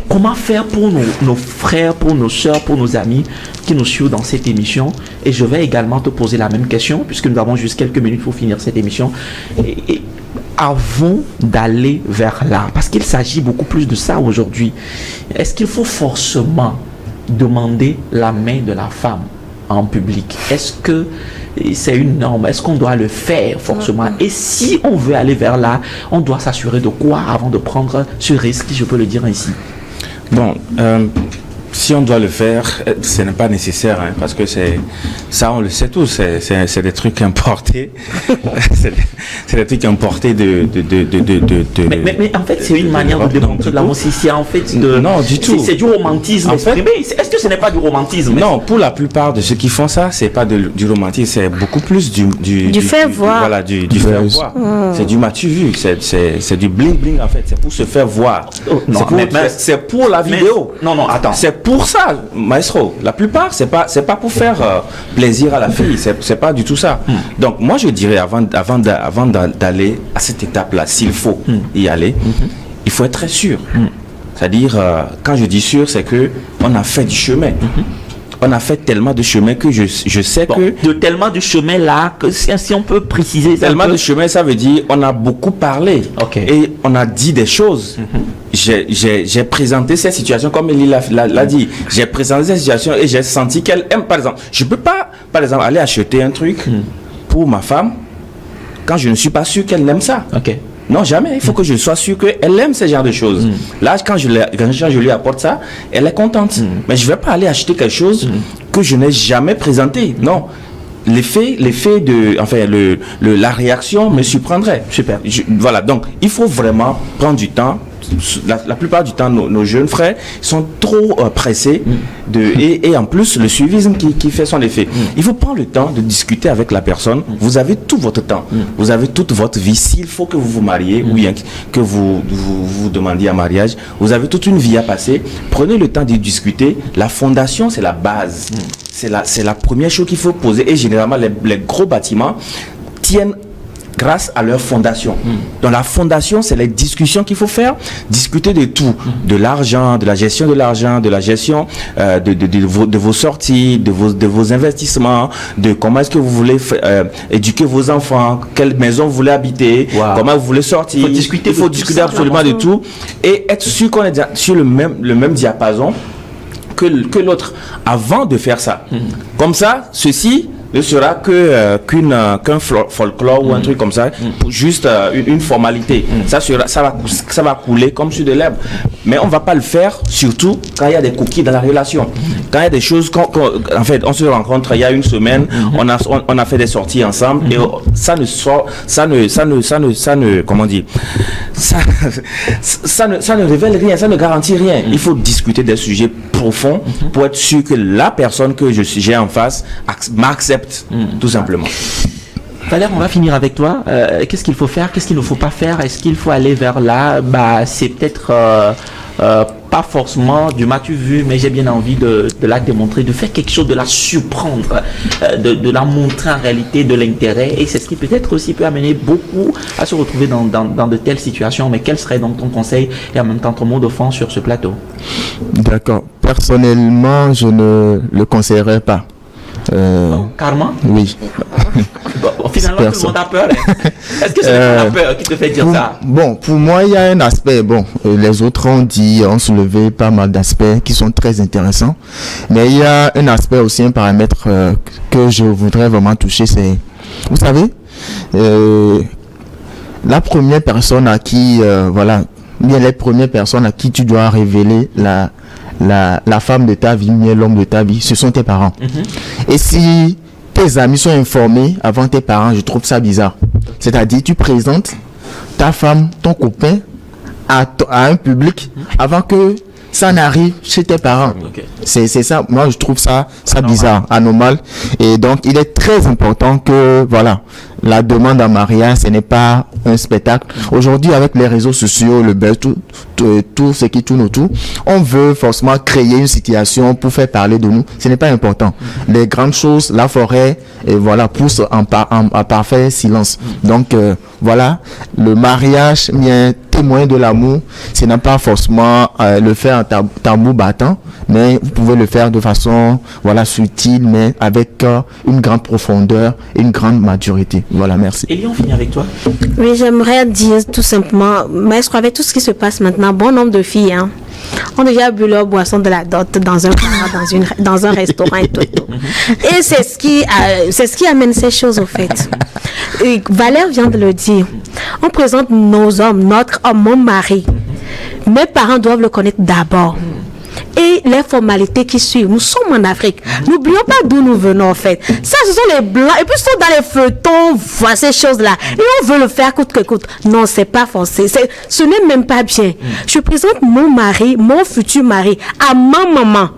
comment faire pour nos frères, pour nos soeurs, pour nos amis qui nous suivent dans cette émission? Et je vais également te poser la même question, puisque nous avons juste quelques minutes pour finir cette émission. Avant d'aller vers là, parce qu'il s'agit beaucoup plus de ça aujourd'hui, est-ce qu'il faut forcément demander la main de la femme en public? Est-ce que c'est une norme? Est-ce qu'on doit le faire forcément? Et si on veut aller vers là, on doit s'assurer de quoi avant de prendre ce risque, si je peux le dire ainsi? Bon, si on doit le faire, ce n'est pas nécessaire, hein, parce que ça, on le sait tous, c'est des trucs importés. c'est des trucs importés de mais en fait, c'est une manière de démontrer de l'amour. C'est en fait non, du tout. C'est du romantisme exprimé. Est-ce que ce n'est pas du romantisme? Non, pour la plupart de ceux qui font ça, c'est pas du romantisme, c'est beaucoup plus du faire voir. Voilà, du faire voir. C'est du m'as-tu vu, c'est du bling bling en fait, c'est pour se faire voir. C'est pour la vidéo. Non, attends. C'est pour ça, maestro. La plupart, c'est pas pour faire plaisir à la fille. C'est pas du tout ça. Donc, moi, je dirais avant d'aller à cette étape-là, s'il faut y aller, il faut être très sûr. C'est-à-dire, quand je dis sûr, c'est que on a fait du chemin. On a fait tellement de chemin que je sais que... De tellement de chemin là, que si on peut préciser... Tellement de chemin, ça veut dire on a beaucoup parlé. Et on a dit des choses. J'ai présenté cette situation comme Eli l'a dit. J'ai présenté cette situation et j'ai senti qu'elle aime, par exemple. Je ne peux pas, par exemple, aller acheter un truc pour ma femme quand je ne suis pas sûr qu'elle aime ça. Non, jamais. Il faut que je sois sûr qu'elle aime ce genre de choses. Là, quand je lui apporte ça, elle est contente. Mais je ne vais pas aller acheter quelque chose que je n'ai jamais présenté. Non. L'effet de... Enfin, la réaction me surprendrait. Super. Voilà. Donc, il faut vraiment prendre du temps, la plupart du temps, nos jeunes frères sont trop pressés et en plus, le suivisme qui fait son effet. Il faut prendre le temps de discuter avec la personne. Vous avez tout votre temps. Vous avez toute votre vie. S'il faut que vous vous mariez ou bien que vous demandiez un mariage, vous avez toute une vie à passer. Prenez le temps de discuter. La fondation, c'est la base. C'est la première chose qu'il faut poser. Et généralement, les gros bâtiments tiennent grâce à leur fondation. Dans la fondation, c'est les discussions qu'il faut faire, discuter de tout, de l'argent, de la gestion de l'argent, de la gestion de vos sorties, de vos investissements, de comment est-ce que vous voulez éduquer vos enfants, quelle maison vous voulez habiter, comment vous voulez sortir. Il faut discuter absolument de tout et être sûr qu'on est sur le même diapason que l'autre avant de faire ça. Comme ça, ceci ne sera qu'un folklore ou un truc comme ça, pour juste une formalité. Ça va couler comme sur de l'herbe. Mais on ne va pas le faire, surtout quand il y a des cookies dans la relation. Quand il y a des choses, en fait, on se rencontre il y a une semaine, on a fait des sorties ensemble et ça ne révèle rien, ça ne garantit rien. Il faut discuter des sujets profonds pour être sûr que la personne que j'ai en face m'accepte. Tout simplement. Valère, on va finir avec toi. Qu'est-ce qu'il faut faire? Qu'est-ce qu'il ne faut pas faire? Est-ce qu'il faut aller vers là? C'est peut-être pas forcément du m'as-tu vu, mais j'ai bien envie de la démontrer, de faire quelque chose, de la surprendre, de la montrer en réalité de l'intérêt. Et c'est ce qui peut-être aussi peut amener beaucoup à se retrouver dans de telles situations. Mais quel serait donc ton conseil et en même temps ton mot de fond sur ce plateau? D'accord. Personnellement, je ne le conseillerais pas. Carrément? Oui. Finalement, tout le monde a peur. Est-ce que c'est la peur qui te fait dire ça? Bon, pour moi, il y a un aspect. Les autres ont soulevé pas mal d'aspects qui sont très intéressants. Mais il y a un aspect aussi, un paramètre que je voudrais vraiment toucher, c'est, vous savez, la première personne à qui, les premières personnes à qui tu dois révéler la femme de ta vie, l'homme de ta vie, ce sont tes parents. Et si tes amis sont informés avant tes parents, je trouve ça bizarre. C'est-à-dire, tu présentes ta femme, ton copain à un public avant que ça n'arrive chez tes parents. C'est ça, moi je trouve ça bizarre, anormal. Et donc, il est très important que, la demande en mariage, ce n'est pas un spectacle. Aujourd'hui, avec les réseaux sociaux, le buzz, tout ce qui tourne autour, on veut forcément créer une situation pour faire parler de nous. Ce n'est pas important. Les grandes choses, la forêt, pousse en parfait silence. Donc, le mariage, témoin de l'amour, ce n'est pas forcément le faire en tambour battant, mais vous pouvez le faire de façon subtile, mais avec une grande profondeur et une grande maturité. Voilà, merci. Elie, on finit avec toi. Oui, j'aimerais dire tout simplement, maître, avec tout ce qui se passe maintenant, bon nombre de filles ont déjà bu leur boisson de la dot dans un bar, dans un restaurant et tout. Et c'est ce qui amène ces choses au fait. Et Valère vient de le dire. On présente nos hommes, notre homme, mon mari. Mes parents doivent le connaître d'abord. Et les formalités qui suivent. Nous sommes en Afrique. N'oublions pas d'où nous venons en fait. Ça, ce sont les blancs. Et puis, ils sont dans les feuilletons, voilà ces choses-là. Et on veut le faire coûte que coûte. Non, c'est pas forcé. Ce n'est même pas bien. Je présente mon mari, mon futur mari, à ma maman.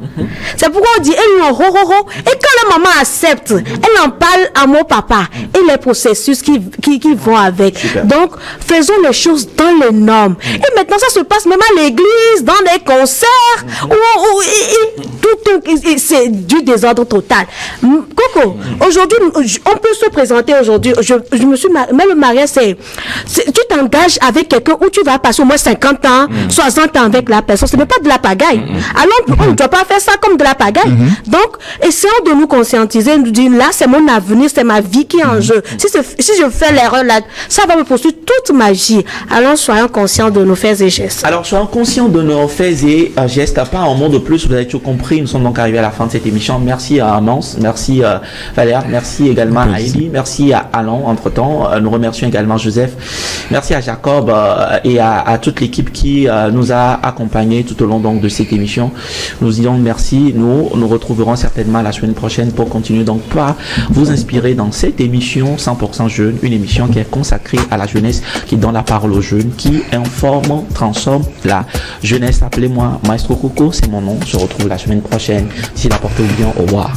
C'est pourquoi on dit, et quand la maman accepte, elle en parle à mon papa. Et les processus qui vont avec. Super. Donc, faisons les choses dans les normes. Et maintenant, ça se passe même à l'église, dans les concerts, c'est du désordre total. Coco, aujourd'hui, on peut se présenter aujourd'hui. Je me suis mariée, mais le mariage, tu t'engages avec quelqu'un où tu vas passer au moins 50 ans, 60 ans avec la personne. Ce n'est pas de la pagaille. Alors, on ne doit pas faire ça comme de la pagaille. Donc, essayons de nous conscientiser, nous dire, là, c'est mon avenir, c'est ma vie qui est en jeu. Si je fais l'erreur là, ça va me poursuivre toute ma vie. Alors, soyons conscients de nos faits et gestes. Alors, soyons conscients de nos faits et gestes, pas en mot de plus, vous avez tout compris. Nous sommes donc arrivés à la fin de cette émission. Merci à Amance, merci Valère, merci également à Eli, merci à Alain entre-temps. Nous remercions également Joseph. Merci à Jacob et à toute l'équipe qui nous a accompagnés tout au long donc de cette émission. Nous disons merci. Nous retrouverons certainement la semaine prochaine pour continuer donc à vous inspirer dans cette émission 100% jeune, une émission qui est consacrée à la jeunesse, qui donne la parole aux jeunes, qui informe, transforme la jeunesse. Appelez-moi Maestro Coco, c'est mon nom. Je se retrouve la semaine prochaine. D'ici là, portez-vous bien. Au revoir.